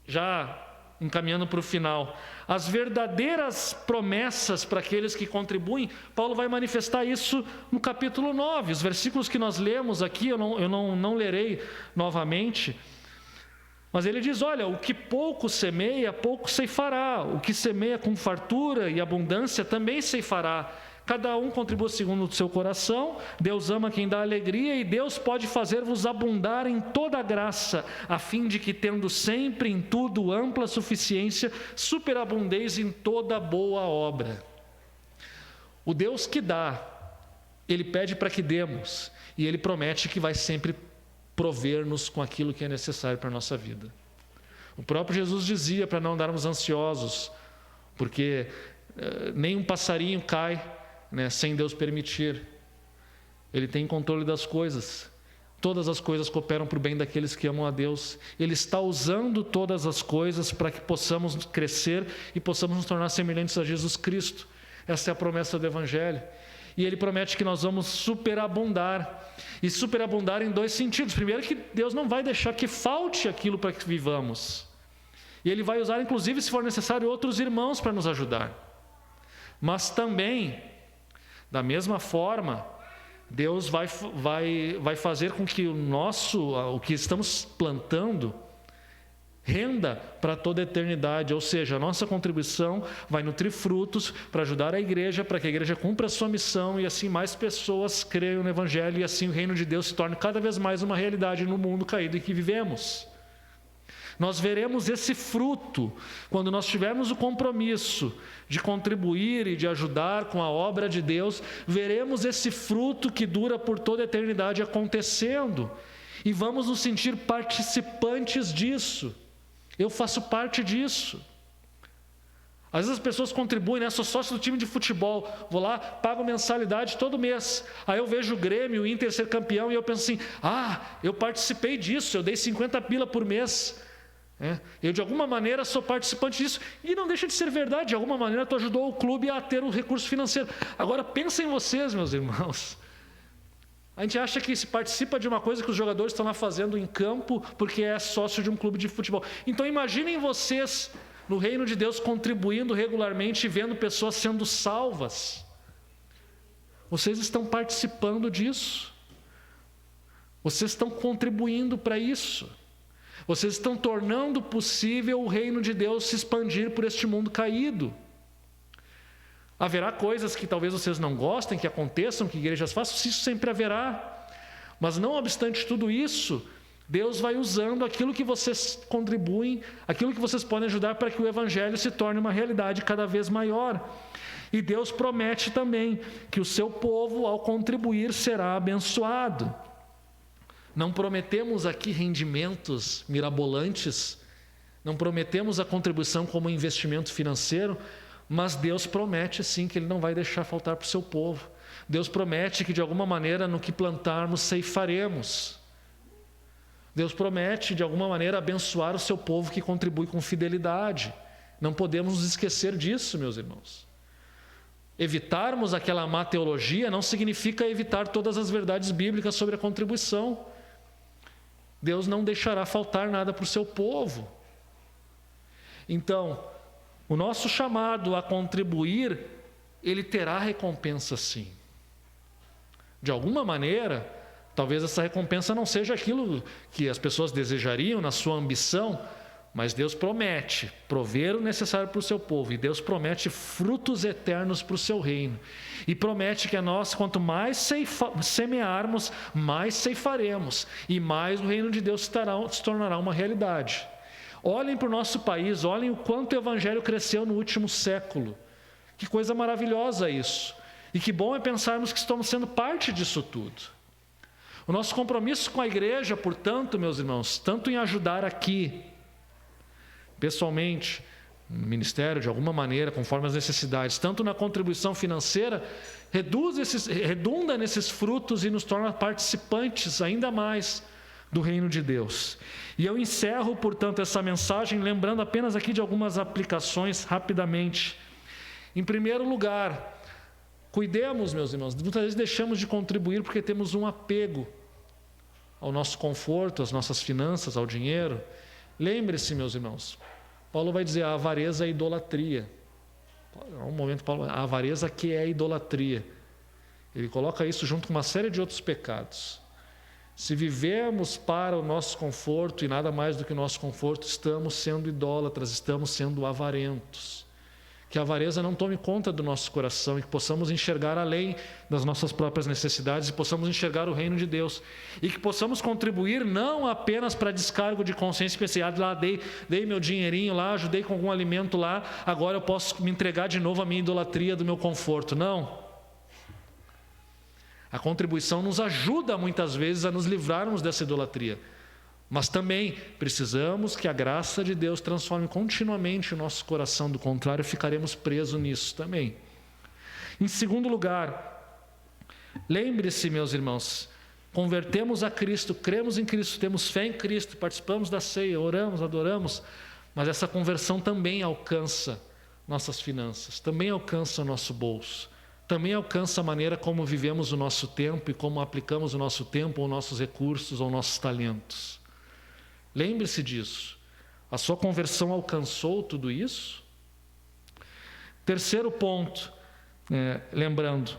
já encaminhando para o final, as verdadeiras promessas para aqueles que contribuem, Paulo vai manifestar isso no capítulo 9. Os versículos que nós lemos aqui, eu não lerei novamente, mas ele diz, olha, o que pouco semeia, pouco ceifará. O que semeia com fartura e abundância também ceifará. Cada um contribua segundo o seu coração. Deus ama quem dá alegria, e Deus pode fazer-vos abundar em toda a graça, a fim de que, tendo sempre em tudo ampla suficiência, superabundeis em toda boa obra. O Deus que dá, Ele pede para que demos, e Ele promete que vai sempre prover-nos com aquilo que é necessário para a nossa vida. O próprio Jesus dizia para não andarmos ansiosos, porque nem um passarinho cai, sem Deus permitir. Ele tem controle das coisas. Todas as coisas cooperam para o bem daqueles que amam a Deus. Ele está usando todas as coisas para que possamos crescer e possamos nos tornar semelhantes a Jesus Cristo. Essa é a promessa do Evangelho. E Ele promete que nós vamos superabundar. E superabundar em dois sentidos. Primeiro, que Deus não vai deixar que falte aquilo para que vivamos. E Ele vai usar, inclusive, se for necessário, outros irmãos para nos ajudar. Mas também, da mesma forma, Deus vai fazer com que o que estamos plantando renda para toda a eternidade. Ou seja, a nossa contribuição vai nutrir frutos para ajudar a igreja, para que a igreja cumpra a sua missão, e assim mais pessoas creiam no Evangelho, e assim o reino de Deus se torne cada vez mais uma realidade no mundo caído em que vivemos. Nós veremos esse fruto quando nós tivermos o compromisso de contribuir e de ajudar com a obra de Deus. Veremos esse fruto que dura por toda a eternidade acontecendo, e vamos nos sentir participantes disso. Eu faço parte disso. Às vezes as pessoas contribuem, sou sócio do time de futebol, vou lá, pago mensalidade todo mês. Aí eu vejo o Grêmio, o Inter ser campeão, e eu penso assim, eu participei disso, eu dei 50 pila por mês. Eu de alguma maneira sou participante disso, e não deixa de ser verdade, de alguma maneira tu ajudou o clube a ter o recurso financeiro. Agora pensem vocês, meus irmãos, a gente acha que se participa de uma coisa que os jogadores estão lá fazendo em campo porque é sócio de um clube de futebol. Então imaginem vocês no reino de Deus contribuindo regularmente e vendo pessoas sendo salvas. Vocês estão participando disso, vocês estão contribuindo para isso. Vocês estão tornando possível o reino de Deus se expandir por este mundo caído. Haverá coisas que talvez vocês não gostem, que aconteçam, que igrejas façam, isso sempre haverá. Mas não obstante tudo isso, Deus vai usando aquilo que vocês contribuem, aquilo que vocês podem ajudar para que o Evangelho se torne uma realidade cada vez maior. E Deus promete também que o seu povo, ao contribuir, será abençoado. Não prometemos aqui rendimentos mirabolantes, não prometemos a contribuição como investimento financeiro, mas Deus promete sim que Ele não vai deixar faltar para o seu povo. Deus promete que de alguma maneira no que plantarmos ceifaremos. Deus promete de alguma maneira abençoar o seu povo que contribui com fidelidade. Não podemos nos esquecer disso, meus irmãos. Evitarmos aquela má teologia não significa evitar todas as verdades bíblicas sobre a contribuição. Deus não deixará faltar nada para o seu povo. Então, o nosso chamado a contribuir, ele terá recompensa sim. De alguma maneira, talvez essa recompensa não seja aquilo que as pessoas desejariam na sua ambição, mas Deus promete prover o necessário para o seu povo, e Deus promete frutos eternos para o seu reino, e promete que nós, quanto mais semearmos, mais ceifaremos, e mais o reino de Deus se tornará uma realidade. Olhem para o nosso país, olhem o quanto o Evangelho cresceu no último século. Que coisa maravilhosa isso. E que bom é pensarmos que estamos sendo parte disso tudo. O nosso compromisso com a igreja, portanto, meus irmãos, tanto em ajudar aqui, pessoalmente, no ministério, de alguma maneira, conforme as necessidades, tanto na contribuição financeira, redunda nesses frutos e nos torna participantes ainda mais do reino de Deus. E eu encerro, portanto, essa mensagem lembrando apenas aqui de algumas aplicações rapidamente. Em primeiro lugar, cuidemos, meus irmãos, muitas vezes deixamos de contribuir porque temos um apego ao nosso conforto, às nossas finanças, ao dinheiro. Lembre-se, meus irmãos, Paulo vai dizer: a avareza é idolatria. Um momento, Paulo, a avareza que é idolatria. Ele coloca isso junto com uma série de outros pecados. Se vivemos para o nosso conforto e nada mais do que o nosso conforto, estamos sendo idólatras, estamos sendo avarentos. Que a avareza não tome conta do nosso coração e que possamos enxergar além das nossas próprias necessidades e possamos enxergar o reino de Deus. E que possamos contribuir não apenas para descargo de consciência especial, lá dei meu dinheirinho lá, ajudei com algum alimento lá, agora eu posso me entregar de novo à minha idolatria do meu conforto. Não. A contribuição nos ajuda muitas vezes a nos livrarmos dessa idolatria. Mas também precisamos que a graça de Deus transforme continuamente o nosso coração, do contrário ficaremos presos nisso também. Em segundo lugar, lembre-se, meus irmãos, convertemos a Cristo, cremos em Cristo, temos fé em Cristo, participamos da ceia, oramos, adoramos, mas essa conversão também alcança nossas finanças, também alcança o nosso bolso, também alcança a maneira como vivemos o nosso tempo e como aplicamos o nosso tempo, ou nossos recursos, ou nossos talentos. Lembre-se disso. A sua conversão alcançou tudo isso? Terceiro ponto, lembrando,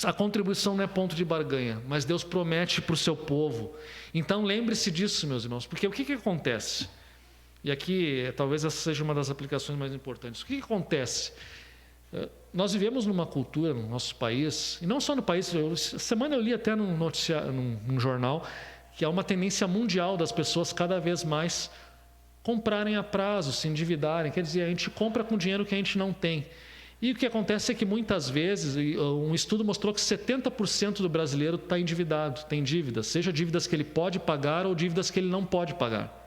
a contribuição não é ponto de barganha, mas Deus promete para o seu povo. Então lembre-se disso, meus irmãos, porque o que acontece? E aqui talvez essa seja uma das aplicações mais importantes. O que acontece? Nós vivemos numa cultura no nosso país, e não só no país, essa semana eu li até num jornal, que há uma tendência mundial das pessoas cada vez mais comprarem a prazo, se endividarem. Quer dizer, a gente compra com dinheiro que a gente não tem. E o que acontece é que muitas vezes, um estudo mostrou que 70% do brasileiro está endividado, tem dívidas, seja dívidas que ele pode pagar ou dívidas que ele não pode pagar.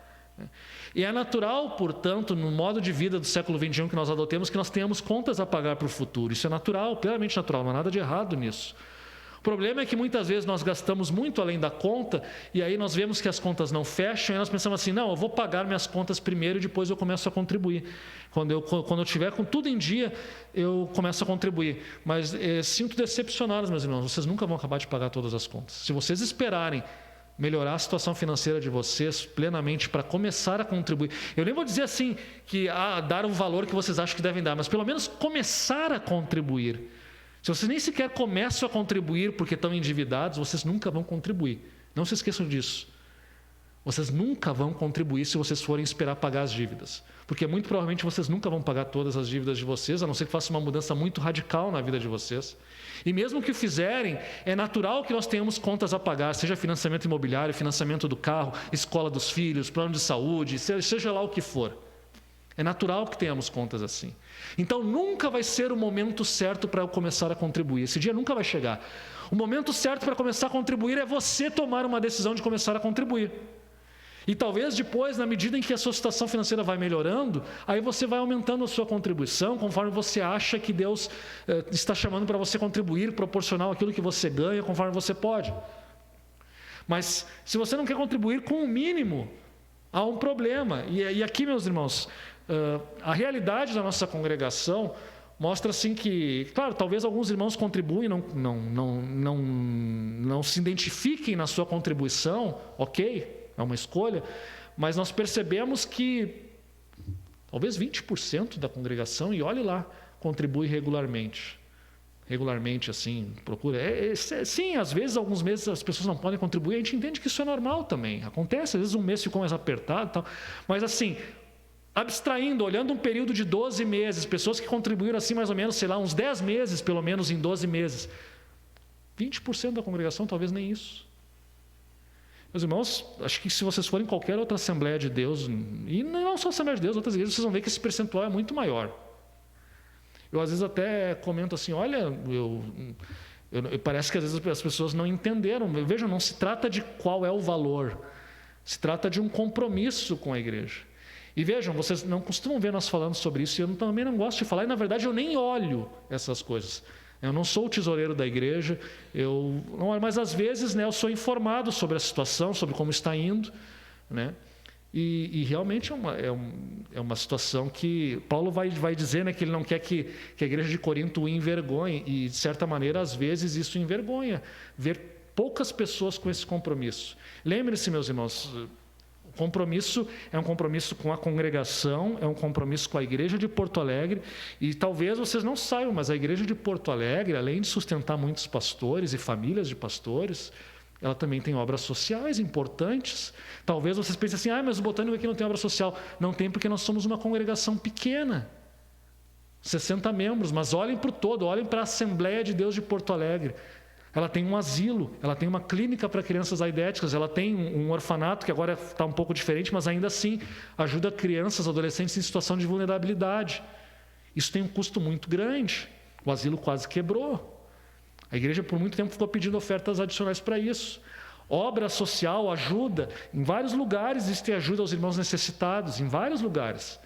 E é natural, portanto, no modo de vida do século XXI que nós adotemos, que nós tenhamos contas a pagar para o futuro. Isso é natural, plenamente natural, não há nada de errado nisso. O problema é que muitas vezes nós gastamos muito além da conta e aí nós vemos que as contas não fecham e nós pensamos assim: não, eu vou pagar minhas contas primeiro e depois eu começo a contribuir. Quando eu tiver com tudo em dia, eu começo a contribuir. Mas sinto decepcioná-los, meus irmãos, vocês nunca vão acabar de pagar todas as contas. Se vocês esperarem melhorar a situação financeira de vocês plenamente para começar a contribuir, eu nem vou dizer assim que dar o valor que vocês acham que devem dar, mas pelo menos começar a contribuir. Se vocês nem sequer começam a contribuir porque estão endividados, vocês nunca vão contribuir. Não se esqueçam disso. Vocês nunca vão contribuir se vocês forem esperar pagar as dívidas. Porque muito provavelmente vocês nunca vão pagar todas as dívidas de vocês, a não ser que faça uma mudança muito radical na vida de vocês. E mesmo que o fizerem, é natural que nós tenhamos contas a pagar, seja financiamento imobiliário, financiamento do carro, escola dos filhos, plano de saúde, seja lá o que for. É natural que tenhamos contas assim. Então nunca vai ser o momento certo para eu começar a contribuir. Esse dia nunca vai chegar. O momento certo para começar a contribuir é você tomar uma decisão de começar a contribuir. E talvez depois, na medida em que a sua situação financeira vai melhorando, aí você vai aumentando a sua contribuição, conforme você acha que Deus está chamando para você contribuir, proporcional àquilo que você ganha, conforme você pode. Mas se você não quer contribuir com o mínimo, há um problema. E aqui, meus irmãos, a realidade da nossa congregação mostra assim que, claro, talvez alguns irmãos contribuem, não se identifiquem na sua contribuição, ok, é uma escolha, mas nós percebemos que talvez 20% da congregação, e olhe lá, contribui regularmente assim, procura. Sim, às vezes, alguns meses as pessoas não podem contribuir, a gente entende que isso é normal também, acontece, às vezes um mês ficou mais apertado e tal, mas assim, abstraindo, olhando um período de 12 meses, pessoas que contribuíram assim mais ou menos, sei lá, uns 10 meses pelo menos em 12 meses, 20% da congregação talvez nem isso. Meus irmãos, acho que se vocês forem em qualquer outra Assembleia de Deus, e não só Assembleia de Deus, outras igrejas, vocês vão ver que esse percentual é muito maior. Eu às vezes até comento assim, olha, Parece que às vezes as pessoas não entenderam. Vejam, não se trata de qual é o valor, se trata de um compromisso com a igreja. E vejam, vocês não costumam ver nós falando sobre isso, e eu também não gosto de falar, e na verdade eu nem olho essas coisas. Eu não sou o tesoureiro da igreja, mas às vezes, né, eu sou informado sobre a situação, sobre como está indo, né? E realmente é uma situação que Paulo vai dizer, né, que ele não quer que a igreja de Corinto o envergonhe, e de certa maneira, às vezes, isso envergonha, ver poucas pessoas com esse compromisso. Lembre-se, meus irmãos, o compromisso é um compromisso com a congregação, é um compromisso com a igreja de Porto Alegre, e talvez vocês não saibam, mas a igreja de Porto Alegre, além de sustentar muitos pastores e famílias de pastores, ela também tem obras sociais importantes. Talvez vocês pensem assim, mas o Botânico aqui não tem obra social. Não tem, porque nós somos uma congregação pequena, 60 membros, mas olhem para o todo, olhem para a Assembleia de Deus de Porto Alegre. Ela tem um asilo, ela tem uma clínica para crianças aidéticas, ela tem um orfanato, que agora está um pouco diferente, mas ainda assim ajuda crianças, adolescentes em situação de vulnerabilidade. Isso tem um custo muito grande. O asilo quase quebrou. A igreja por muito tempo ficou pedindo ofertas adicionais para isso. Obra social, ajuda. Em vários lugares existe ajuda aos irmãos necessitados, em vários lugares.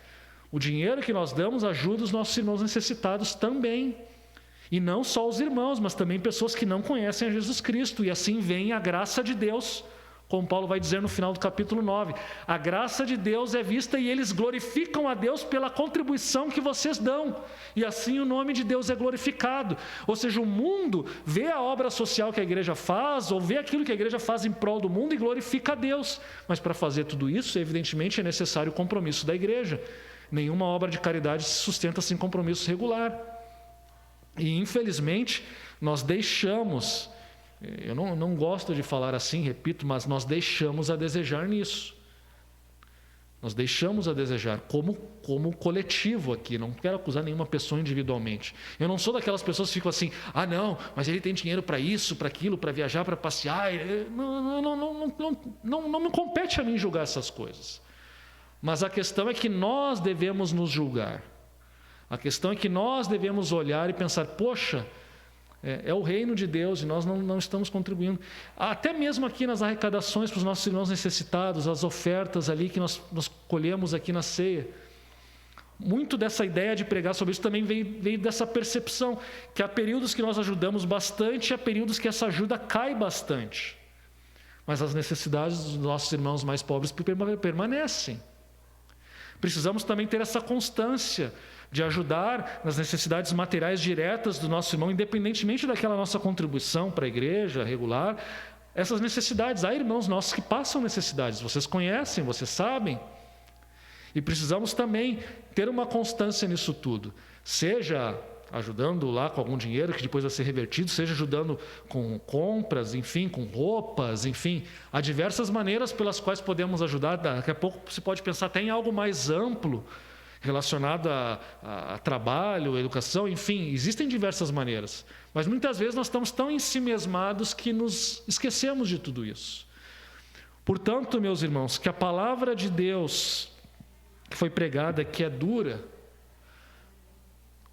O dinheiro que nós damos ajuda os nossos irmãos necessitados também. E não só os irmãos, mas também pessoas que não conhecem a Jesus Cristo. E assim vem a graça de Deus, como Paulo vai dizer no final do capítulo 9. A graça de Deus é vista e eles glorificam a Deus pela contribuição que vocês dão. E assim o nome de Deus é glorificado. Ou seja, o mundo vê a obra social que a igreja faz, ou vê aquilo que a igreja faz em prol do mundo e glorifica a Deus. Mas para fazer tudo isso, evidentemente, é necessário o compromisso da igreja. Nenhuma obra de caridade se sustenta sem compromisso regular. E, infelizmente, nós deixamos... Eu não gosto de falar assim, repito, mas nós deixamos a desejar nisso. Nós deixamos a desejar como coletivo aqui. Não quero acusar nenhuma pessoa individualmente. Eu não sou daquelas pessoas que ficam assim, não, mas ele tem dinheiro para isso, para aquilo, para viajar, para passear. Não me compete a mim julgar essas coisas. Mas a questão é que nós devemos nos julgar. A questão é que nós devemos olhar e pensar, poxa, é o reino de Deus e nós não estamos contribuindo. Até mesmo aqui nas arrecadações para os nossos irmãos necessitados, as ofertas ali que nós colhemos aqui na ceia. Muito dessa ideia de pregar sobre isso também veio dessa percepção, que há períodos que nós ajudamos bastante e há períodos que essa ajuda cai bastante. Mas as necessidades dos nossos irmãos mais pobres permanecem. Precisamos também ter essa constância de ajudar nas necessidades materiais diretas do nosso irmão, independentemente daquela nossa contribuição para a igreja regular, essas necessidades. Há irmãos nossos que passam necessidades, vocês conhecem, vocês sabem. E precisamos também ter uma constância nisso tudo, seja ajudando lá com algum dinheiro que depois vai ser revertido, seja ajudando com compras, enfim, com roupas, enfim. Há diversas maneiras pelas quais podemos ajudar. Daqui a pouco você pode pensar até em algo mais amplo, relacionado a trabalho, educação, enfim, existem diversas maneiras. Mas muitas vezes nós estamos tão ensimesmados que nos esquecemos de tudo isso. Portanto, meus irmãos, que a palavra de Deus que foi pregada aqui é dura,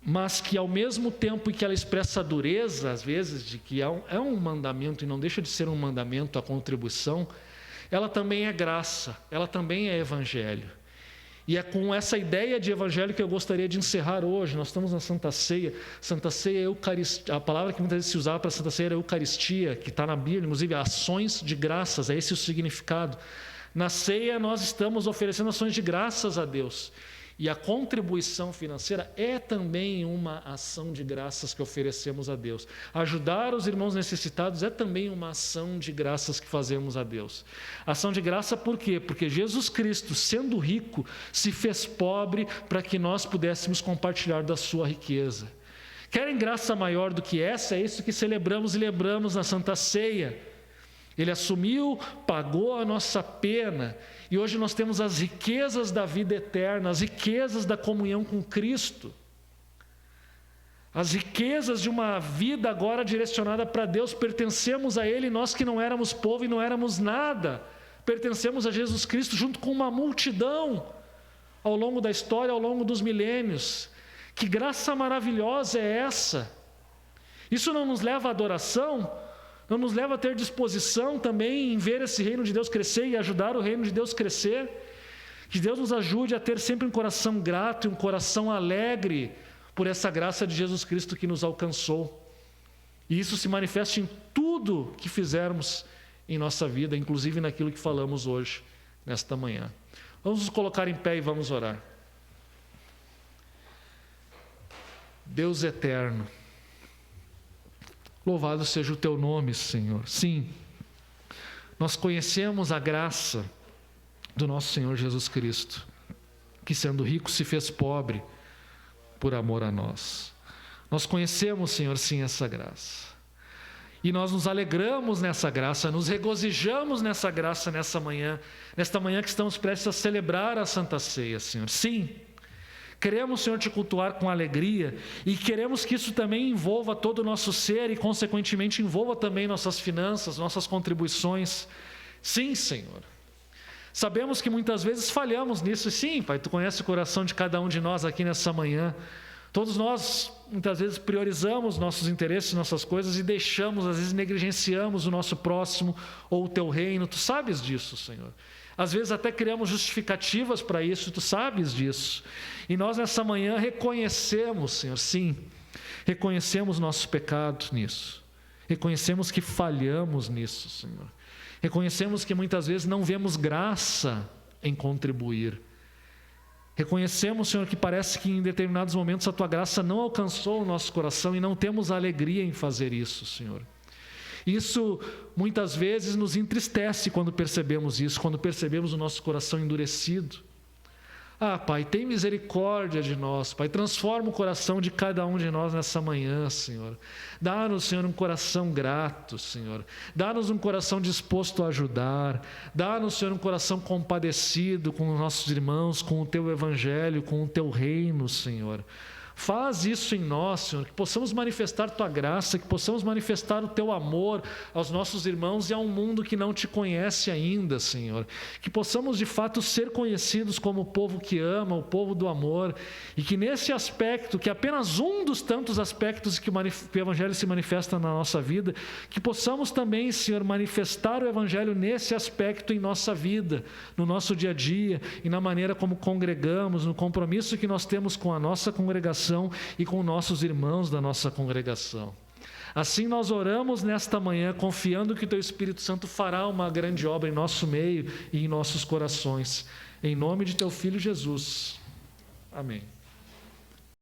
mas que ao mesmo tempo que ela expressa a dureza, às vezes, de que é um mandamento e não deixa de ser um mandamento a contribuição, ela também é graça, ela também é evangelho. E é com essa ideia de evangelho que eu gostaria de encerrar hoje. Nós estamos na Santa Ceia. Santa Ceia é Eucaristia. A palavra que muitas vezes se usava para Santa Ceia era Eucaristia, que está na Bíblia, inclusive ações de graças, é esse o significado. Na ceia nós estamos oferecendo ações de graças a Deus. E a contribuição financeira é também uma ação de graças que oferecemos a Deus. Ajudar os irmãos necessitados é também uma ação de graças que fazemos a Deus. Ação de graça por quê? Porque Jesus Cristo, sendo rico, se fez pobre para que nós pudéssemos compartilhar da sua riqueza. Querem graça maior do que essa? É isso que celebramos e lembramos na Santa Ceia. Ele assumiu, pagou a nossa pena, e hoje nós temos as riquezas da vida eterna, as riquezas da comunhão com Cristo, as riquezas de uma vida agora direcionada para Deus. Pertencemos a Ele, nós que não éramos povo e não éramos nada, pertencemos a Jesus Cristo junto com uma multidão ao longo da história, ao longo dos milênios. Que graça maravilhosa é essa! Isso não nos leva à adoração? Não nos leva a ter disposição também em ver esse reino de Deus crescer e ajudar o reino de Deus crescer? Que Deus nos ajude a ter sempre um coração grato e um coração alegre por essa graça de Jesus Cristo que nos alcançou. E isso se manifesta em tudo que fizermos em nossa vida, inclusive naquilo que falamos hoje, nesta manhã. Vamos nos colocar em pé e vamos orar. Deus eterno, louvado seja o teu nome, Senhor. Sim, nós conhecemos a graça do nosso Senhor Jesus Cristo, que sendo rico se fez pobre por amor a nós. Nós conhecemos, Senhor, sim, essa graça. E nós nos alegramos nessa graça, nos regozijamos nessa graça nesta manhã que estamos prestes a celebrar a Santa Ceia, Senhor. Sim, queremos, Senhor, te cultuar com alegria e queremos que isso também envolva todo o nosso ser e, consequentemente, envolva também nossas finanças, nossas contribuições. Sim, Senhor. Sabemos que muitas vezes falhamos nisso. E sim, Pai, Tu conheces o coração de cada um de nós aqui nessa manhã. Todos nós, muitas vezes, priorizamos nossos interesses, nossas coisas e deixamos, às vezes, negligenciamos o nosso próximo ou o Teu reino. Tu sabes disso, Senhor. Às vezes até criamos justificativas para isso, Tu sabes disso. E nós nessa manhã reconhecemos, Senhor, sim, reconhecemos nosso pecado nisso. Reconhecemos que falhamos nisso, Senhor. Reconhecemos que muitas vezes não vemos graça em contribuir. Reconhecemos, Senhor, que parece que em determinados momentos a Tua graça não alcançou o nosso coração e não temos alegria em fazer isso, Senhor. Isso muitas vezes nos entristece quando percebemos isso, quando percebemos o nosso coração endurecido. Ah, Pai, tem misericórdia de nós, Pai, transforma o coração de cada um de nós nessa manhã, Senhor. Dá-nos, Senhor, um coração grato, Senhor. Dá-nos um coração disposto a ajudar. Dá-nos, Senhor, um coração compadecido com os nossos irmãos, com o Teu Evangelho, com o Teu reino, Senhor. Faz isso em nós, Senhor, que possamos manifestar Tua graça, que possamos manifestar o Teu amor aos nossos irmãos e a um mundo que não Te conhece ainda, Senhor. Que possamos de fato ser conhecidos como o povo que ama, o povo do amor, e que nesse aspecto, que é apenas um dos tantos aspectos que o Evangelho se manifesta na nossa vida, que possamos também, Senhor, manifestar o Evangelho nesse aspecto em nossa vida, no nosso dia a dia e na maneira como congregamos, no compromisso que nós temos com a nossa congregação e com nossos irmãos da nossa congregação. Assim nós oramos nesta manhã, confiando que Teu Espírito Santo fará uma grande obra em nosso meio e em nossos corações. Em nome de Teu Filho Jesus. Amém.